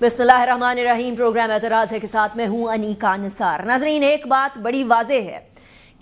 بسم اللہ الرحمن الرحیم. پروگرام اعتراض ہے کے ساتھ میں ہوں انیکا نثار. ناظرین، ایک بات بڑی واضح ہے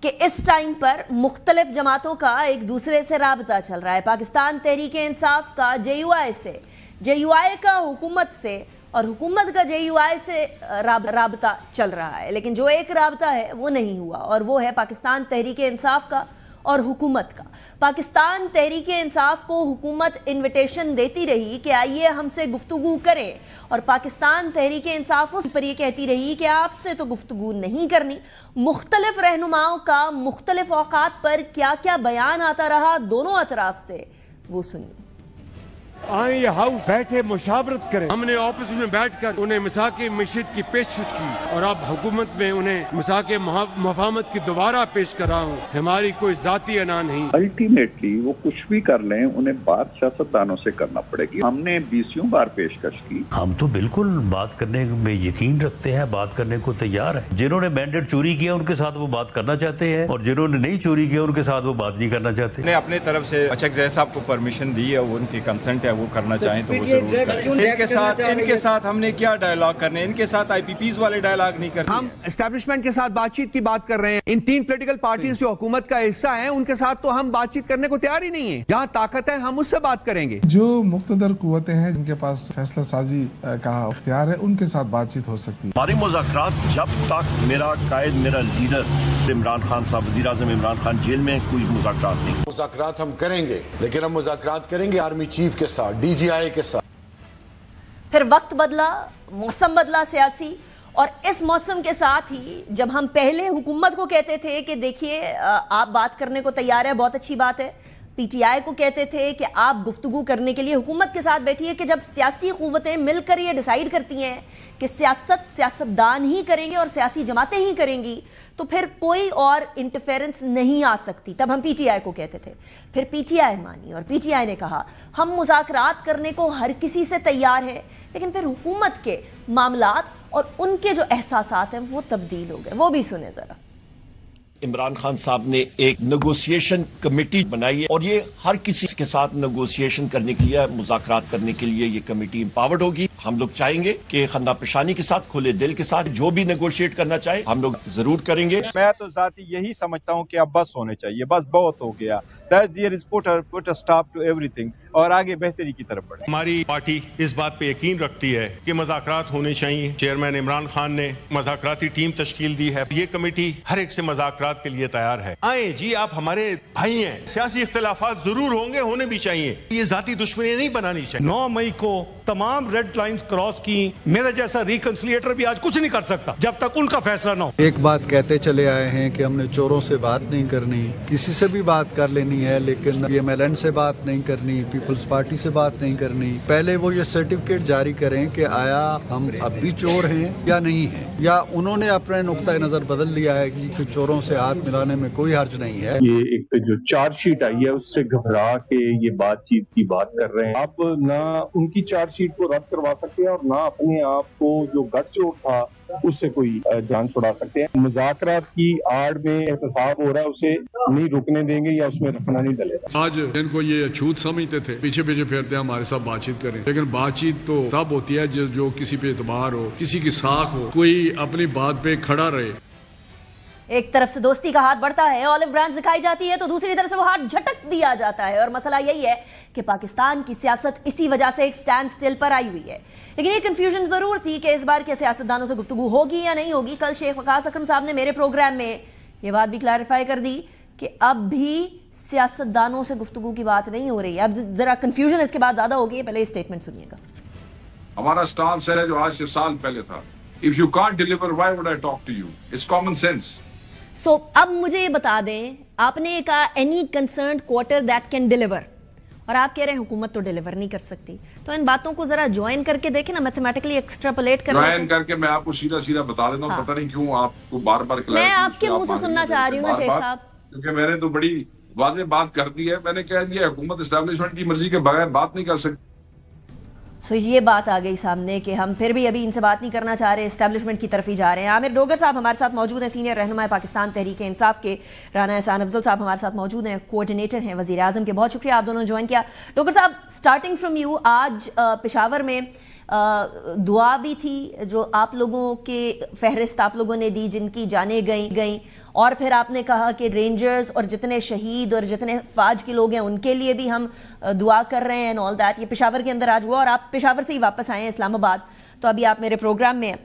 کہ اس ٹائم پر مختلف جماعتوں کا ایک دوسرے سے رابطہ چل رہا ہے. پاکستان تحریک انصاف کا جے یو آئی سے، جے یو آئی کا حکومت سے، اور حکومت کا جے یو آئی سے رابطہ چل رہا ہے. لیکن جو ایک رابطہ ہے وہ نہیں ہوا، اور وہ ہے پاکستان تحریک انصاف کا اور حکومت کا. پاکستان تحریک انصاف کو حکومت انویٹیشن دیتی رہی کہ آئیے ہم سے گفتگو کریں، اور پاکستان تحریک انصاف اس پر یہ کہتی رہی کہ آپ سے تو گفتگو نہیں کرنی. مختلف رہنماؤں کا مختلف اوقات پر کیا کیا بیان آتا رہا دونوں اطراف سے، وہ سنیے. آئیں یہ ہاؤس بیٹھے مشاورت کریں. ہم نے آفس میں بیٹھ کر انہیں مساق معیشت کی پیشکش کی، اور اب حکومت میں انہیں مساق مفاہمت کی دوبارہ پیش کر رہا ہوں. ہماری کوئی ذاتی انا نہیں. الٹیمیٹلی وہ کچھ بھی کر لیں، انہیں بات سیاستدانوں سے کرنا پڑے گی. ہم نے 20 بار پیشکش کی. ہم تو بالکل بات کرنے میں یقین رکھتے ہیں، بات کرنے کو تیار ہیں. جنہوں نے مینڈیٹ چوری کیا ان کے ساتھ وہ بات کرنا چاہتے ہیں، اور جنہوں نے نہیں چوری کیا ان کے ساتھ وہ بات نہیں کرنا چاہتے. نے اپنے طرف سے اچک زیر صاحب کو پرمیشن دی ہے، وہ ان کی کنسنٹ ہے، وہ کرنا چاہیں تو وہ ضرور کریں. ان کے ساتھ ہم نے کیا ڈائیلاگ کرنے، ان کے ساتھ آئی پی پیز والے ڈائیلاگ نہیں کرتے. ہم اسٹیبلشمنٹ کے ساتھ بات چیت کی بات کر رہے ہیں. ان 3 پولیٹیکل پارٹیز جو حکومت کا حصہ ہیں ان کے ساتھ تو ہم بات چیت کرنے کو تیار ہی نہیں ہیں. جہاں طاقت ہے ہم اس سے بات کریں گے. جو مقتدر قوتیں ہیں جن کے پاس فیصلہ سازی کا اختیار ہے ان کے ساتھ بات چیت ہو سکتی ہے. ہمارے مذاکرات جب تک میرا قائد، میرا لیڈر عمران خان صاحب، وزیر اعظم عمران خان جیل میں، کوئی مذاکرات نہیں. مذاکرات ہم کریں گے، لیکن ہم مذاکرات کریں گے آرمی چیف کے ساتھ، ڈی جی آئی کے ساتھ. پھر وقت بدلا، موسم بدلا سیاسی، اور اس موسم کے ساتھ ہی جب ہم پہلے حکومت کو کہتے تھے کہ دیکھیے آپ بات کرنے کو تیار ہے، بہت اچھی بات ہے، پی ٹی آئی کو کہتے تھے کہ آپ گفتگو کرنے کے لیے حکومت کے ساتھ بیٹھیے، کہ جب سیاسی قوتیں مل کر یہ ڈیسائیڈ کرتی ہیں کہ سیاستدان ہی کریں گے اور سیاسی جماعتیں ہی کریں گی، تو پھر کوئی اور انٹرفیرنس نہیں آ سکتی. تب ہم پی ٹی آئی کو کہتے تھے. پھر پی ٹی آئی مانی، اور پی ٹی آئی نے کہا ہم مذاکرات کرنے کو ہر کسی سے تیار ہے. لیکن پھر حکومت کے معاملات اور ان کے جو احساسات ہیں وہ تبدیل ہو گئے. وہ بھی سنیں ذرا. عمران خان صاحب نے ایک نیگوسیشن کمیٹی بنائی ہے، اور یہ ہر کسی کے ساتھ نیگوسیشن کرنے کے لیے، مذاکرات کرنے کے لیے یہ کمیٹی امپاورڈ ہوگی. ہم لوگ چاہیں گے کہ خندہ پیشانی کے ساتھ، کھلے دل کے ساتھ جو بھی نیگوشیٹ کرنا چاہے ہم لوگ ضرور کریں گے. میں تو ذاتی یہی سمجھتا ہوں کہ اب بس ہونے چاہیے، بس بہت ہو گیا. put a stop to everything، اور آگے بہتری کی طرف بڑھے. ہماری پارٹی اس بات پہ یقین رکھتی ہے کہ مذاکرات ہونے چاہیے. چیئرمین عمران خان نے مذاکراتی ٹیم تشکیل دی ہے. یہ کمیٹی ہر ایک سے مذاکرات کے لیے تیار ہے. آئیں جی، آپ ہمارے بھائی ہیں. سیاسی اختلافات ضرور ہوں گے، ہونے بھی چاہیے. یہ ذاتی دشمنی نہیں بنانی چاہیے. 9 مئی کو تمام ریڈ لائنز کراس کی. میرا جیسا ریکنسلیٹر بھی آج کچھ نہیں کر سکتا جب تک ان کا فیصلہ نہ ہو. ایک بات کہتے چلے آئے ہیں کہ ہم نے چوروں سے بات نہیں کرنی، کسی سے بھی بات کر لینی ہے، لیکن ایم ایل این سے بات نہیں کرنی، پیپلز پارٹی سے بات نہیں کرنی. پہلے وہ یہ سرٹیفکیٹ جاری کریں کہ آیا ہم اب بھی چور ہیں یا نہیں ہیں، یا انہوں نے اپنے نقطۂ نظر بدل لیا ہے کہ چوروں سے ہاتھ ملانے میں کوئی حرج نہیں ہے. یہ ایک جو چارج شیٹ آئی ہے اس سے گھبرا کے یہ بات چیت کی بات کر رہے ہیں. آپ نہ ان کی چارج شیٹ کو رد کروا سکتے ہیں، اور نہ اپنے آپ کو جو گٹھ چوٹ تھا اس سے کوئی جان چھڑا سکتے ہیں. مذاکرات کی آڑ میں احتساب ہو رہا ہے، اسے نہیں رکنے دیں گے یا اس میں رکھنا نہیں ڈلے گا. آج جن کو یہ چھوت سمجھتے تھے پیچھے پھرتے ہیں ہمارے ساتھ بات چیت کریں، لیکن بات چیت تو تب ہوتی ہے جو کسی پہ اعتبار ہو، کسی کی ساکھ ہو، کوئی اپنی بات پہ کھڑا رہے. ایک طرف سے دوستی کا ہاتھ بڑھتا ہے، آلو برانڈ دکھائی جاتی ہے، تو دوسری طرف سے وہ ہاتھ جھٹک دیا جاتا ہے. اور مسئلہ یہی ہے کہ پاکستان کی سیاست اسی وجہ سے ایک سٹینڈ سٹل پر آئی ہوئی ہے. لیکن یہ کنفیوژن ضرور تھی کہ اس بار کے سیاستدانوں سے گفتگو ہوگی یا نہیں ہوگی. کل شیخ وقاص اکرم صاحب نے میرے پروگرام میں یہ بات بھی کلیریفائی کر دی کہ اب بھی سیاستدانوں سے گفتگو کی بات نہیں ہو رہی ہے. اب ذرا کنفیوژن اس کے بعد زیادہ ہوگی. پہلے یہ اسٹیٹمنٹ سنیے گا. ہمارا سٹانس ہے جو آج سے سال پہلے تھا. If you can't deliver, why would I talk to you? It's common sense. سو اب مجھے یہ بتا دیں، آپ نے کہا any concerned quarter that can deliver, اور آپ کہہ رہے ہیں حکومت تو ڈیلیور نہیں کر سکتی. تو ان باتوں کو ذرا جوائن کر کے دیکھیں نا، میتھمیٹکلی ایکسٹراپولیٹ کر جوائن کر کے میں آپ کو سیدھا بتا دیتا ہوں. پتہ نہیں کیوں آپ کو بار بار میں آپ کے منہ سے سننا چاہ رہی ہوں نا شیخ صاحب، کیونکہ میں نے تو بڑی واضح بات کر دی ہے. میں نے کہہ دیا حکومت اسٹیبلشمنٹ کی مرضی کے بغیر بات نہیں کر سکتی. سو یہ بات آ گئی سامنے کہ ہم پھر بھی ابھی ان سے بات نہیں کرنا چاہ رہے، اسٹیبلشمنٹ کی طرف ہی جا رہے ہیں. عامر ڈوگر صاحب ہمارے ساتھ موجود ہیں، سینئر رہنما پاکستان تحریک انصاف کے. رانا احسان افضل صاحب ہمارے ساتھ موجود ہیں، کوآرڈینیٹر ہیں وزیر اعظم کے. بہت شکریہ آپ دونوں جوائن کیا. ڈوگر صاحب، اسٹارٹنگ فرام یو، آج پشاور میں دعا بھی تھی جو آپ لوگوں کے فہرست آپ لوگوں نے دی جن کی جانیں گئیں، اور پھر آپ نے کہا کہ رینجرز اور جتنے شہید اور جتنے فوج کے لوگ ہیں ان کے لیے بھی ہم دعا کر رہے ہیں and all that. یہ پشاور کے اندر آج ہوا اور آپ پشاور سے ہی واپس آئے ہیں اسلام آباد، تو ابھی آپ میرے پروگرام میں ہیں.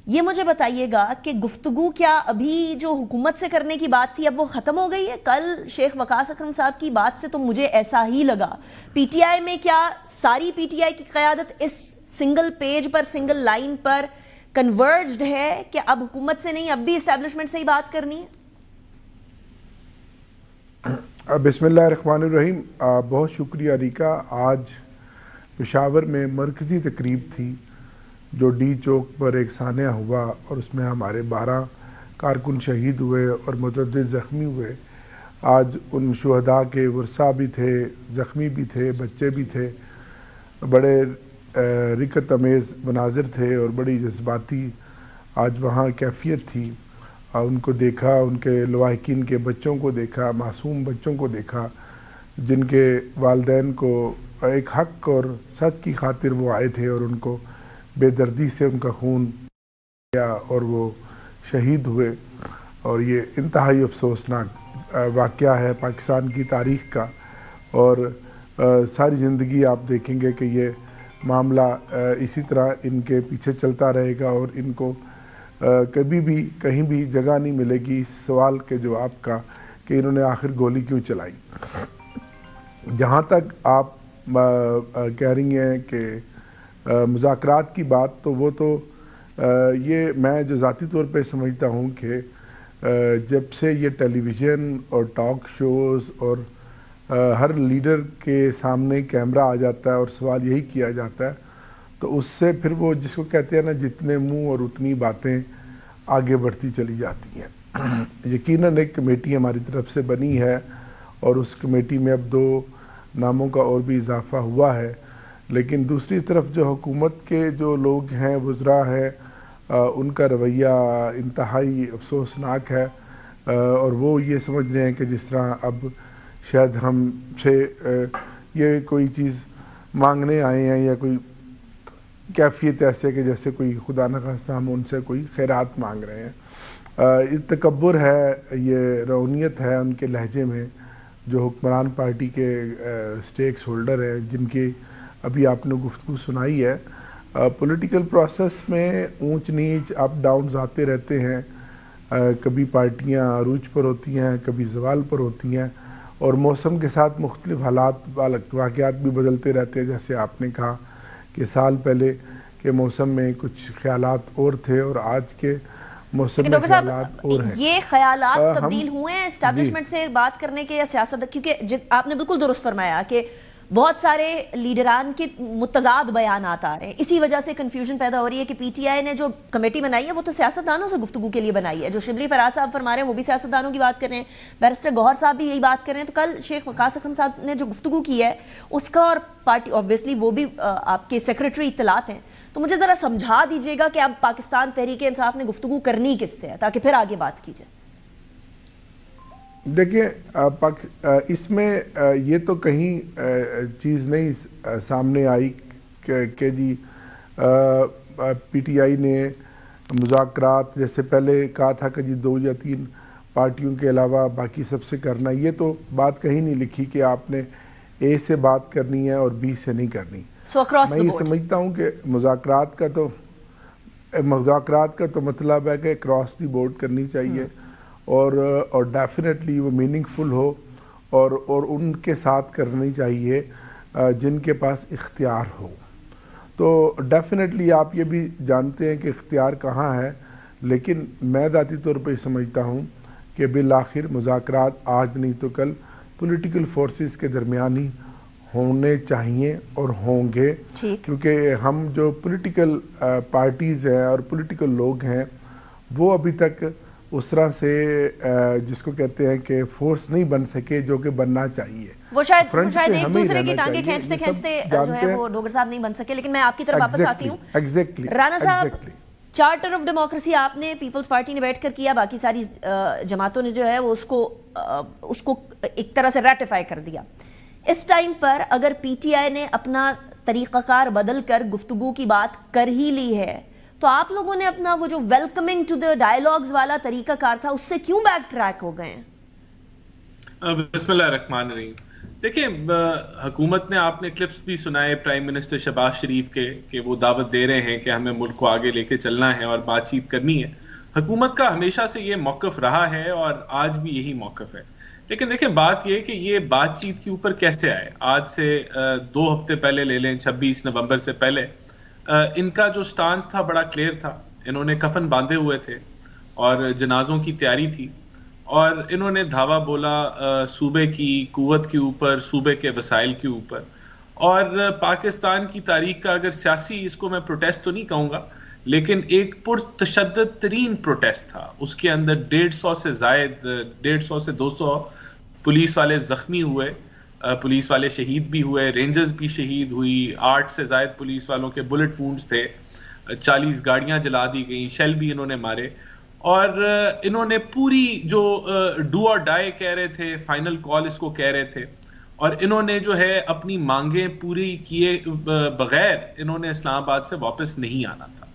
یہ مجھے بتائیے گا کہ گفتگو کیا ابھی جو حکومت سے کرنے کی بات تھی اب وہ ختم ہو گئی ہے؟ کل شیخ وقاص اکرم صاحب کی بات سے تو مجھے ایسا ہی لگا. پی ٹی آئی میں کیا ساری پی ٹی آئی کی قیادت اس سنگل پیج پر سنگل لائن پر کنورجڈ ہے کہ اب حکومت سے نہیں اب بھی اسٹیبلشمنٹ سے ہی بات کرنی ہے؟ بسم اللہ الرحمن الرحیم. بہت شکریہ علیکہ. آج پشاور میں مرکزی تقریب تھی جو ڈی چوک پر ایک سانحہ ہوا اور اس میں ہمارے 12 کارکن شہید ہوئے اور متعدد زخمی ہوئے. آج ان شہداء کے ورثاء بھی تھے، زخمی بھی تھے، بچے بھی تھے. بڑے رکت امیز مناظر تھے اور بڑی جذباتی آج وہاں کیفیت تھی. ان کو دیکھا، ان کے لواحقین کے بچوں کو دیکھا، معصوم بچوں کو دیکھا جن کے والدین کو ایک حق اور سچ کی خاطر وہ آئے تھے اور ان کو بے دردی سے ان کا خون کیا اور وہ شہید ہوئے. اور یہ انتہائی افسوسناک واقعہ ہے پاکستان کی تاریخ کا. اور ساری زندگی آپ دیکھیں گے کہ یہ معاملہ اسی طرح ان کے پیچھے چلتا رہے گا اور ان کو کبھی بھی کہیں بھی جگہ نہیں ملے گی اس سوال کے جواب کا کہ انہوں نے آخر گولی کیوں چلائی. جہاں تک آپ کہہ رہی ہیں کہ مذاکرات کی بات، تو وہ تو یہ میں جو ذاتی طور پہ سمجھتا ہوں کہ جب سے یہ ٹیلی ویژن اور ٹاک شوز اور ہر لیڈر کے سامنے کیمرہ آ جاتا ہے اور سوال یہی کیا جاتا ہے تو اس سے پھر وہ جس کو کہتے ہیں نا جتنے منہ اور اتنی باتیں آگے بڑھتی چلی جاتی ہیں. یقیناً ایک کمیٹی ہماری طرف سے بنی ہے اور اس کمیٹی میں اب 2 ناموں کا اور بھی اضافہ ہوا ہے. لیکن دوسری طرف جو حکومت کے جو لوگ ہیں، وزراء ہیں، ان کا رویہ انتہائی افسوسناک ہے اور وہ یہ سمجھ رہے ہیں کہ جس طرح اب شاید ہم سے یہ کوئی چیز مانگنے آئے ہیں یا کوئی کیفیت ایسے کہ جیسے کوئی خدا نخواستہ ہم ان سے کوئی خیرات مانگ رہے ہیں. تکبر ہے، یہ رونیت ہے ان کے لہجے میں جو حکمران پارٹی کے سٹیکس ہولڈر ہیں جن کی ابھی آپ نے گفتگو سنائی ہے. پولیٹیکل پروسیس میں اونچ نیچ اپ ڈاؤنز آتے رہتے ہیں. کبھی پارٹیاں عروج پر ہوتی ہیں، کبھی زوال پر ہوتی ہیں اور موسم کے ساتھ مختلف حالات واقعات بھی بدلتے رہتے ہیں. جیسے آپ نے کہا کہ سال پہلے کے موسم میں کچھ خیالات اور تھے اور آج کے موسم میں خیالات اور ہیں. یہ خیالات تبدیل ہوئے ہیں اسٹیبلشمنٹ سے بات کرنے کے یا سیاست؟ کیونکہ آپ نے بالکل درست فرمایا کہ بہت سارے لیڈران کے متضاد بیانات آ رہے ہیں، اسی وجہ سے کنفیوژن پیدا ہو رہی ہے کہ پی ٹی آئی نے جو کمیٹی بنائی ہے وہ تو سیاستدانوں سے گفتگو کے لیے بنائی ہے. جو شبلی فراز صاحب فرما رہے ہیں وہ بھی سیاستدانوں کی بات کر رہے ہیں، بیرسٹر گوہر صاحب بھی یہی بات کر رہے ہیں. تو کل شیخ وقاص اکرم صاحب نے جو گفتگو کی ہے اس کا اور پارٹی اوبویسلی وہ بھی آپ کے سیکریٹری اطلاعات ہیں، تو مجھے ذرا سمجھا دیجیے گا کہ اب پاکستان تحریک انصاف نے گفتگو کرنی کس سے ہے تاکہ پھر آگے بات کی جائے. دیکھیں اس میں یہ تو کہیں چیز نہیں سامنے آئی کہ جی پی ٹی آئی نے مذاکرات جیسے پہلے کہا تھا کہ جی 2 یا 3 پارٹیوں کے علاوہ باقی سب سے کرنا. یہ تو بات کہیں نہیں لکھی کہ آپ نے اے سے بات کرنی ہے اور بی سے نہیں کرنی. میں یہ سمجھتا ہوں کہ مذاکرات کا تو مطلب ہے کہ کراس دی بورڈ کرنی چاہیے اور ڈیفینیٹلی وہ میننگ فل ہو اور ان کے ساتھ کرنی چاہیے جن کے پاس اختیار ہو. تو ڈیفینیٹلی آپ یہ بھی جانتے ہیں کہ اختیار کہاں ہے، لیکن میں ذاتی طور پہ سمجھتا ہوں کہ بالآخر مذاکرات آج نہیں تو کل پولیٹیکل فورسز کے درمیان ہی ہونے چاہیے اور ہوں گے، کیونکہ ہم جو پولیٹیکل پارٹیز ہیں اور پولیٹیکل لوگ ہیں وہ ابھی تک اس طرح سے جس کو کہتے ہیں کہ فورس نہیں بن سکے جو کہ بننا چاہیے. وہ شاید ایک دوسرے کی ٹانگیں کھینچتے جو ہے وہ ڈوگر صاحب نہیں بن سکے. لیکن میں آپ کی طرف واپس آتی ہوں. رانا صاحب، چارٹر آف ڈیموکریسی آپ نے پیپلز پارٹی نے بیٹھ کر کیا، باقی ساری جماعتوں نے جو ہے وہ اس کو ایک طرح سے ریٹیفائی کر دیا. اس ٹائم پر اگر پی ٹی آئی نے اپنا طریقہ کار بدل کر گفتگو کی بات کر ہی لی ہے، تو آپ لوگوں نے اپنا وہ جو ویلکمنگ ٹو دا ڈائیلاگز والا طریقہ کار تھا اس سے کیوں بیک ٹریک ہو گئے ہیں؟ بسم اللہ الرحمن الرحیم. دیکھیں حکومت نے، آپ نے کلپس بھی سنائے پرائم منسٹر شہباز شریف کے کہ وہ دعوت دے رہے ہیں کہ ہمیں ملک کو آگے لے کے چلنا ہے اور بات چیت کرنی ہے. حکومت کا ہمیشہ سے یہ موقف رہا ہے اور آج بھی یہی موقف ہے. لیکن دیکھیں بات یہ کہ یہ بات چیت کے اوپر کیسے آئے. آج سے 2 ہفتے پہلے لے لیں، 26 نومبر سے پہلے ان کا جو سٹانس تھا بڑا کلیئر تھا. انہوں نے کفن باندھے ہوئے تھے اور جنازوں کی تیاری تھی، اور انہوں نے دھاوا بولا صوبے کی قوت کے اوپر، صوبے کے وسائل کے اوپر. اور پاکستان کی تاریخ کا اگر سیاسی، اس کو میں پروٹیسٹ تو نہیں کہوں گا، لیکن ایک پرتشدد ترین پروٹیسٹ تھا. اس کے اندر 150 سے زائد، 150 سے 200 پولیس والے زخمی ہوئے، پولیس والے شہید بھی ہوئے، رینجرز بھی شہید ہوئی، 8 سے زائد پولیس والوں کے بلٹ وونڈز تھے، 40 گاڑیاں جلا دی گئیں، شیل بھی انہوں نے مارے. اور انہوں نے پوری جو ڈو اور ڈائی کہہ رہے تھے، فائنل کال اس کو کہہ رہے تھے، اور انہوں نے جو ہے اپنی مانگیں پوری کیے بغیر انہوں نے اسلام آباد سے واپس نہیں آنا تھا.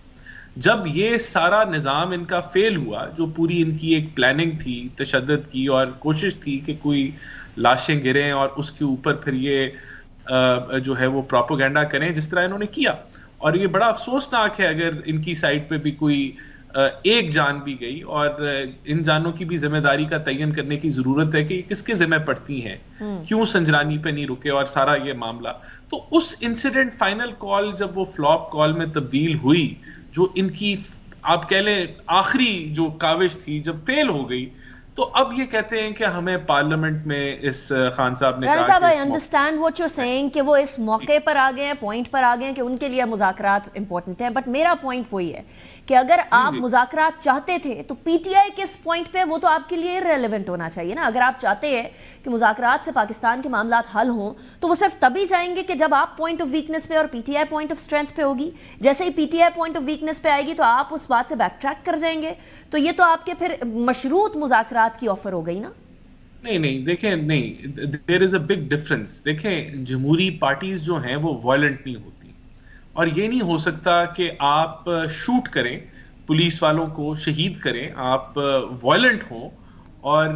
جب یہ سارا نظام ان کا فیل ہوا، جو پوری ان کی ایک پلاننگ تھی تشدد کی اور کوشش تھی کہ کوئی لاشیں گریں اور اس کے اوپر پھر یہ جو ہے وہ پروپیگنڈا کریں جس طرح انہوں نے کیا. اور یہ بڑا افسوسناک ہے اگر ان کی سائڈ پہ بھی کوئی ایک جان بھی گئی، اور ان جانوں کی بھی ذمہ داری کا تعین کرنے کی ضرورت ہے کہ یہ کس کے ذمہ پڑتی ہیں، کیوں سنجرانی پہ نہیں رکے اور سارا یہ معاملہ. تو اس انسیڈنٹ فائنل کال جب وہ فلاپ کال میں تبدیل ہوئی، جو ان کی آپ کہہ لیں آخری جو کاوش تھی، جب فیل ہو گئی، تو اب یہ کہتے ہیں کہ ہمیں پارلیمنٹ میں اس خان صاحب نے کہا کہ I understand what you're saying کہ وہ اس موقع پر آ گئے ہیں، پوائنٹ پر آ گئے ہیں کہ ان کے لیے مذاکرات امپورٹنٹ ہیں. بٹ میرا پوائنٹ وہی ہے کہ اگر آپ مذاکرات چاہتے تھے تو پی ٹی آئی کے اس پوائنٹ پہ وہ تو آپ کے لیے ریلیونٹ ہونا چاہیے نا. اگر آپ چاہتے ہیں کہ مذاکرات سے پاکستان کے معاملات حل ہوں تو وہ صرف تبھی جائیں گے کہ جب آپ پوائنٹ آف ویکنس پہ اور P T I point of strength پہ ہوگی. جیسے ہی P T I point of weakness پہ آئے گی تو آپ اس بات سے بیک ٹریک کر جائیں گے. تو یہ تو آپ کے پھر مشروط مذاکرات کی آفر ہو گئی نا. نہیں دیکھیں، نہیں، دیر از اے بگ ڈفرنس. دیکھیں جمہوری پارٹیز جو ہیں وہ وائلنٹ نہیں ہوتی، اور یہ نہیں ہو سکتا کہ آپ شوٹ کریں، پولیس والوں کو شہید کریں، آپ وائلنٹ ہوں اور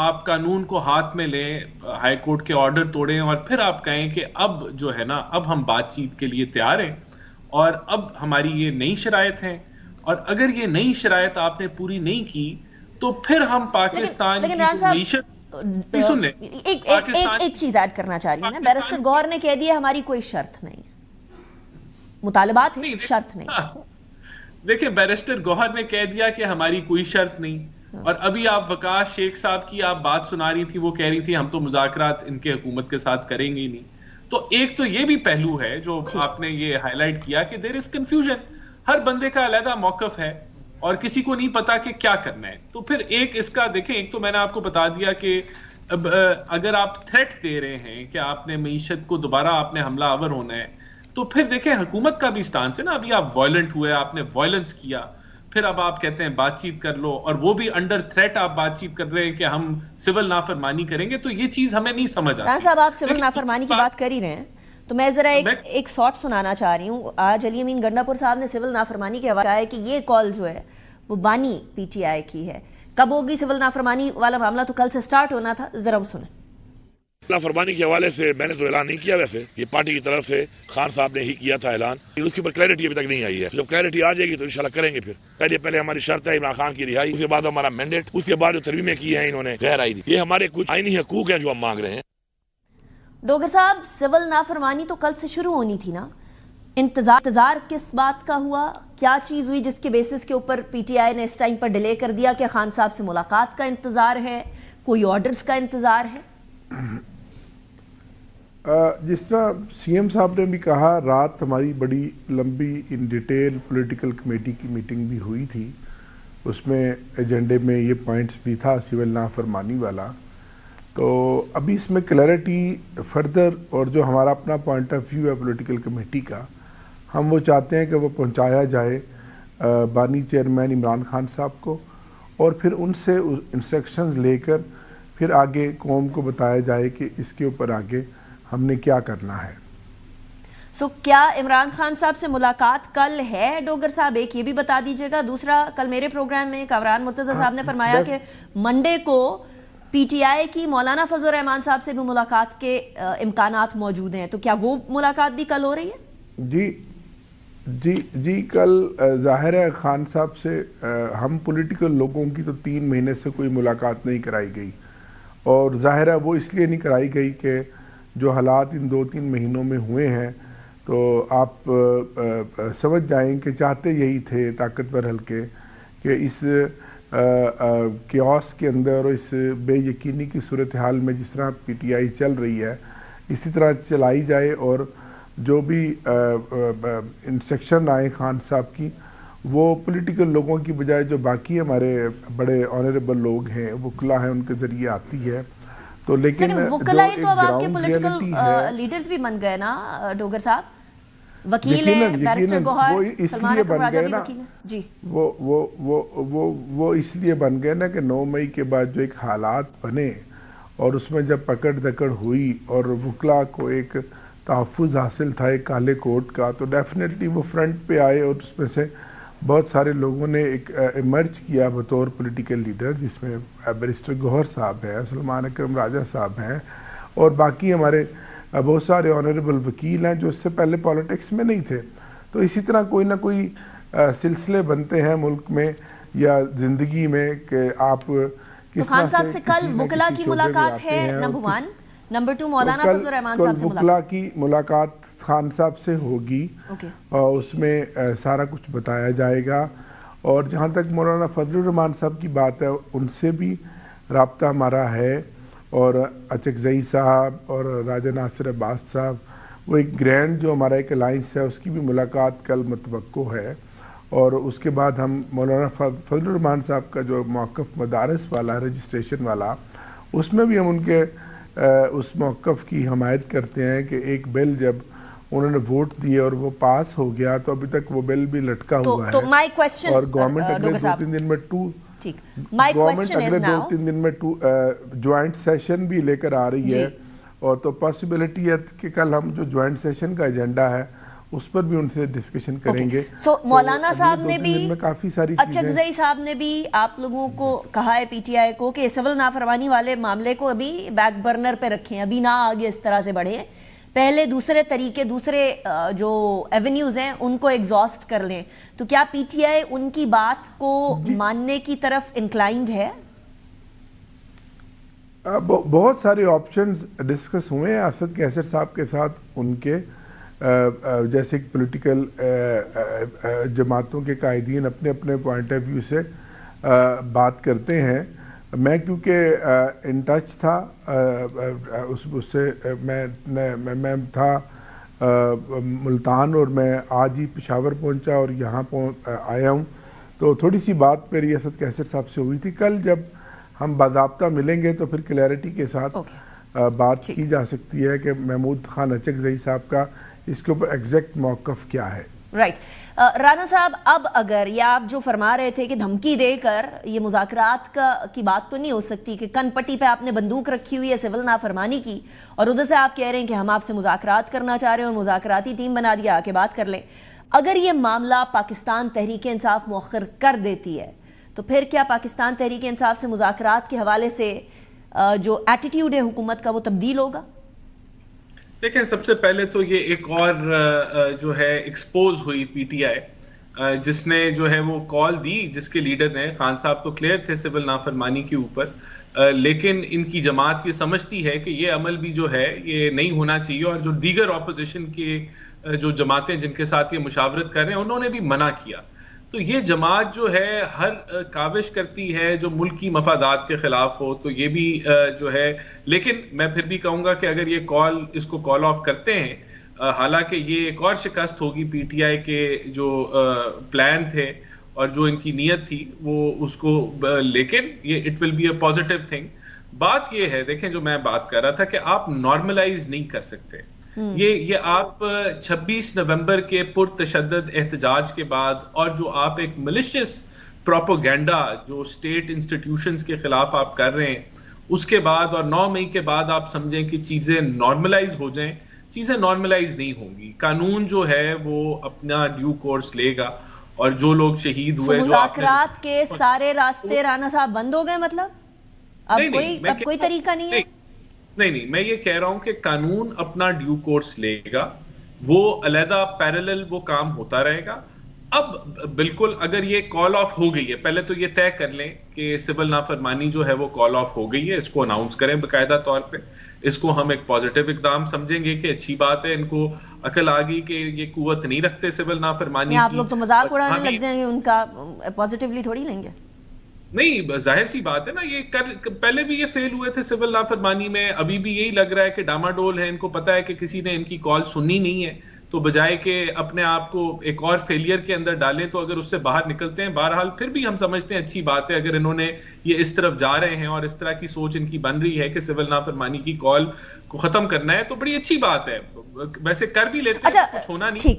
آپ قانون کو ہاتھ میں لیں، ہائی کورٹ کے آرڈر توڑیں، اور پھر آپ کہیں کہ اب جو ہے نا اب ہم بات چیت کے لیے تیار ہیں اور اب ہماری یہ نئی شرائط ہیں، اور اگر یہ نئی شرائط آپ نے پوری نہیں کی تو پھر ہم پاکستان کی معیشت. سن لیں، ایک چیز ایڈ کرنا چاہ رہی ہوں نا. بیرسٹر گوہر نے کہہ دیا ہماری کوئی شرط نہیں، مطالبات ہیں، شرط نہیں. دیکھیں بیرسٹر گوہر نے کہہ دیا کہ ہماری کوئی شرط نہیں، اور ابھی آپ وقاص شیخ صاحب کی آپ بات سنا رہی تھی، وہ کہہ رہی تھی ہم تو مذاکرات ان کے حکومت کے ساتھ کریں گے ہی نہیں. تو ایک تو یہ بھی پہلو ہے جو آپ نے یہ ہائی لائٹ کیا کہ دیر از کنفیوژن. ہر بندے کا علیحدہ موقف ہے اور کسی کو نہیں پتا کہ کیا کرنا ہے. تو پھر ایک اس کا دیکھیں، ایک تو میں نے آپ کو بتا دیا کہ اگر آپ تھریٹ دے رہے ہیں کہ آپ نے معیشت کو دوبارہ آپ نے حملہ آور ہونا ہے، تو پھر دیکھیں حکومت کا بھی سٹانس ہے نا. ابھی آپ وائلنٹ ہوئے، آپ نے وائلنس کیا، پھر اب آپ کہتے ہیں بات چیت کر لو، اور وہ بھی انڈر تھریٹ آپ بات چیت کر رہے ہیں کہ ہم سول نافرمانی کریں گے. تو یہ چیز ہمیں نہیں سمجھ آتی. صاحب آپ سول نافرمانی کی بات کر ہی رہے ہیں تو میں ذرا ایک شارٹ سنانا چاہ رہی ہوں. آج علی امین گنڈا پور صاحب نے سول نافرمانی کے حوالے ہے کہ یہ کال جو ہے وہ بانی پی ٹی آئی کی ہے. کب ہوگی سول نافرمانی والا معاملہ؟ تو کل سے سٹارٹ ہونا تھا، ذرا وہ سنیں. نافرمانی کے حوالے سے میں نے تو اعلان نہیں کیا، ویسے یہ پارٹی کی طرف سے خان صاحب نے ہی کیا تھا اعلان. اس کے اوپر کلیئرٹی ابھی تک نہیں آئی ہے. جب کلیئرٹی آ جائے گی تو انشاءاللہ کریں گے. پھر پہلے ہماری شرط ہے عمران خان کی رہائی، اس کے بعد ہمارا مینڈیٹ، اس کے بعد جو ترمیمیں کی ہیں انہوں نے غیر آئینی. یہ ہمارے کچھ آئینی حقوق ہیں جو ہم مانگ رہے ہیں. ڈوگر صاحب سول نافرمانی تو کل سے شروع ہونی تھی نا. انتظار کس بات کا ہوا؟ کیا چیز ہوئی جس کے بیسس کے اوپر پی ٹی آئی نے اس ٹائم پر ڈیلے کر دیا؟ کہ خان صاحب سے ملاقات کا انتظار ہے، کوئی آرڈرز کا انتظار ہے؟ جس طرح سی ایم صاحب نے بھی کہا، رات ہماری بڑی لمبی ان ڈیٹیل پولیٹیکل کمیٹی کی میٹنگ بھی ہوئی تھی. اس میں ایجنڈے میں یہ پوائنٹس بھی تھا سول نافرمانی والا. تو ابھی اس میں کلیئرٹی فردر، اور جو ہمارا اپنا پوائنٹ آف ویو ہے پولیٹیکل کمیٹی کا، ہم وہ چاہتے ہیں کہ وہ پہنچایا جائے بانی چیئرمین عمران خان صاحب کو، اور پھر ان سے انسٹرکشنز لے کر پھر آگے قوم کو بتایا جائے کہ اس کے اوپر آگے ہم نے کیا کرنا ہے. سو کیا عمران خان صاحب سے ملاقات کل ہے ڈوگر صاحب؟ ایک یہ بھی بتا دیجیے گا. دوسرا، کل میرے پروگرام میں کامران مرتضی صاحب نے فرمایا کہ منڈے کو پی ٹی آئی کی مولانا فضل الرحمان صاحب سے بھی ملاقات کے امکانات موجود ہیں. تو کیا وہ ملاقات بھی کل ہو رہی ہے؟ جی کل ظاہر ہے خان صاحب سے ہم پولیٹیکل لوگوں کی تو 3 مہینے سے کوئی ملاقات نہیں کرائی گئی، اور ظاہر ہے وہ اس لیے نہیں کرائی گئی کہ جو حالات ان 2-3 مہینوں میں ہوئے ہیں تو آپ سمجھ جائیں کہ چاہتے یہی تھے طاقتور حلقے کہ اس کیوس کے اندر اور اس بے یقینی کی صورتحال میں جس طرح پی ٹی آئی چل رہی ہے اسی طرح چلائی جائے، اور جو بھی انسٹرکشن آئے خان صاحب کی وہ پولیٹیکل لوگوں کی بجائے جو باقی ہمارے بڑے آنریبل لوگ ہیں وکلا ہیں ان کے ذریعے آتی ہے. تو لیکن وکلا ہی تو اب آپ کے پولیٹیکل لیڈرز بھی بن گئے نا ڈوگر صاحب، وکیل ہیں بیرسٹر گوہر، سلمان اکرم راجہ بھی وکیل ہیں. جی وہ اس لیے بن گئے نا کہ 9 مئی کے بعد جو ایک حالات بنے اور اس میں جب پکڑ دکڑ ہوئی اور وکلا کو ایک تحفظ حاصل تھا ایک کالے کوٹ کا، تو ڈیفینیٹلی وہ فرنٹ پہ آئے اور اس میں سے بہت سارے لوگوں نے ایک ایمرج کیا بطور پولیٹیکل لیڈر، جس میں بیرسٹر گوہر صاحب ہیں، سلمان اکرم راجہ صاحب ہیں، اور باقی ہمارے بہت سارے آنریبل وکیل ہیں جو اس سے پہلے پالیٹکس میں نہیں تھے. تو اسی طرح کوئی نہ کوئی سلسلے بنتے ہیں ملک میں یا زندگی میں کہ آپ تو خان صاحب سے کل وکلا کی ملاقات ہے نمبر 1. نمبر 2 مولانا فضل الرحمان صاحب سے وکلا کی ملاقات خان صاحب سے ہوگی، اس میں سارا کچھ بتایا جائے گا. اور جہاں تک مولانا فضل الرحمان صاحب کی بات ہے ان سے بھی رابطہ ہمارا ہے، اور اچکزئی صاحب اور راجہ ناصر عباس صاحب، وہ ایک گرینڈ جو ہمارا ایک الائنس ہے اس کی بھی ملاقات کل متوقع ہے. اور اس کے بعد ہم مولانا فضل الرحمان صاحب کا جو موقف مدارس والا رجسٹریشن والا، اس میں بھی ہم ان کے اس موقف کی حمایت کرتے ہیں کہ ایک بل جب انہوں نے ووٹ دیے اور وہ پاس ہو گیا تو ابھی تک وہ بل بھی لٹکا ہوا ہے، اور گورنمنٹ اگلے 2-3 دن میں گورنمنٹ اگلے 2-3 دن میں جوائنٹ سیشن بھی لے کر آ رہی ہے. اور تو پاسبلٹی ہے کہ کل ہم جو جوائنٹ سیشن کا ایجنڈا ہے اس پر بھی ان سے ڈسکشن کریں گے. سو مولانا صاحب نے بھی، کافی ساری اچکزئی صاحب نے بھی آپ لوگوں کو کہا ہے پی ٹی آئی کو کہ سول نافرمانی والے معاملے کو ابھی بیک برنر پہ رکھیں، ابھی نہ آگے اس طرح سے بڑھیں، پہلے دوسرے طریقے دوسرے جو ایونیوز ہیں ان کو ایگزاسٹ کر لیں. تو کیا پی ٹی آئی ان کی بات کو ماننے کی طرف انکلائنڈ ہے؟ بہت سارے آپشنز ڈسکس ہوئے ہیں اسد کیسر صاحب کے ساتھ، ان کے جیسے پولیٹیکل جماعتوں کے قائدین اپنے اپنے پوائنٹ آف ویو سے بات کرتے ہیں. میں کیونکہ ان ٹچ تھا اس سے میں تھا ملتان، اور میں آج ہی پشاور پہنچا اور یہاں آیا ہوں، تو تھوڑی سی بات میری اسد کیسر صاحب سے ہوئی تھی. کل جب ہم باضابطہ ملیں گے تو پھر کلیئرٹی کے ساتھ بات کی جا سکتی ہے کہ محمود خان اچکزئی صاحب کا اس کے اوپر ایگزیکٹ موقف کیا ہے. رائٹ. رانا صاحب، اب اگر یہ آپ جو فرما رہے تھے کہ دھمکی دے کر یہ مذاکرات کی بات تو نہیں ہو سکتی کہ کن پٹی پہ آپ نے بندوق رکھی ہوئی ہے سول نافرمانی کی، اور ادھر سے آپ کہہ رہے ہیں کہ ہم آپ سے مذاکرات کرنا چاہ رہے ہیں اور مذاکراتی ٹیم بنا دیا آ کے بات کر لیں. اگر یہ معاملہ پاکستان تحریک انصاف مؤخر کر دیتی ہے تو پھر کیا پاکستان تحریک انصاف سے مذاکرات کے حوالے سے جو ایٹیٹیوڈ ہے حکومت کا وہ تبدیل ہوگا؟ دیکھیں، سب سے پہلے تو یہ ایک اور جو ہے ایکسپوز ہوئی پی ٹی آئی جس نے جو ہے وہ کال دی، جس کے لیڈر نے خان صاحب تو کلیئر تھے سول نافرمانی کے اوپر، لیکن ان کی جماعت یہ سمجھتی ہے کہ یہ عمل بھی جو ہے یہ نہیں ہونا چاہیے، اور جو دیگر اپوزیشن کے جو جماعتیں جن کے ساتھ یہ مشاورت کر رہے ہیں انہوں نے بھی منع کیا. تو یہ جماعت جو ہے ہر کاوش کرتی ہے جو ملکی مفادات کے خلاف ہو، تو یہ بھی جو ہے، لیکن میں پھر بھی کہوں گا کہ اگر یہ اس کو کال آف کرتے ہیں، حالانکہ یہ ایک اور شکست ہوگی پی ٹی آئی کے جو پلان تھے اور جو ان کی نیت تھی وہ اس کو، لیکن یہ it will be a positive thing. بات یہ ہے، دیکھیں جو میں بات کر رہا تھا کہ آپ نارملائز نہیں کر سکتے. یہ آپ 26 نومبر کے پرتشدد احتجاج کے بعد اور جو آپ ایک ملیشیس پروپیگنڈا جو اسٹیٹ انسٹیٹیوشنز کے خلاف آپ کر رہے ہیں اس کے بعد، اور 9 مئی کے بعد آپ سمجھیں کہ چیزیں نارملائز ہو جائیں، چیزیں نارملائز نہیں ہوں گی. قانون جو ہے وہ اپنا ڈیو کورس لے گا اور جو لوگ شہید ہوئے مذاکرات کے سارے راستے رانا صاحب بند ہو گئے, مطلب اب کوئی طریقہ نہیں ہے؟ نہیں, میں یہ کہہ رہا ہوں کہ قانون اپنا ڈیو کورس لے گا, وہ علیحدہ پیرالل وہ کام ہوتا رہے گا. اب بالکل اگر یہ کال آف ہو گئی ہے, پہلے تو یہ طے کر لیں کہ سول نافرمانی جو ہے وہ کال آف ہو گئی ہے, اس کو اناؤنس کریں باقاعدہ طور پہ. اس کو ہم ایک پازیٹیو اقدام سمجھیں گے کہ اچھی بات ہے, ان کو عقل آ گئی کہ یہ قوت نہیں رکھتے سول نافرمانی کی. آپ لوگ تو مذاق اڑانے لگ جائیں گے ان کا, پازیٹیولی تھوڑی لیں گے. نہیں, ظاہر سی بات ہے نا, یہ پہلے بھی یہ فیل ہوئے تھے سول نافرمانی میں, ابھی بھی یہی لگ رہا ہے کہ ڈاماڈول ہے. ان کو پتا ہے کہ کسی نے ان کی کال سننی نہیں ہے, تو بجائے کہ اپنے آپ کو ایک اور فیلئر کے اندر ڈالیں تو اگر اس سے باہر نکلتے ہیں. بہرحال پھر بھی ہم سمجھتے ہیں اچھی بات ہے اگر انہوں نے یہ اس طرف جا رہے ہیں اور اس طرح کی سوچ ان کی بن رہی ہے کہ سول نافرمانی کی کال کو ختم کرنا ہے, تو بڑی اچھی بات ہے. ویسے کر بھی لیتے ہیں, کچھ ہونا نہیں,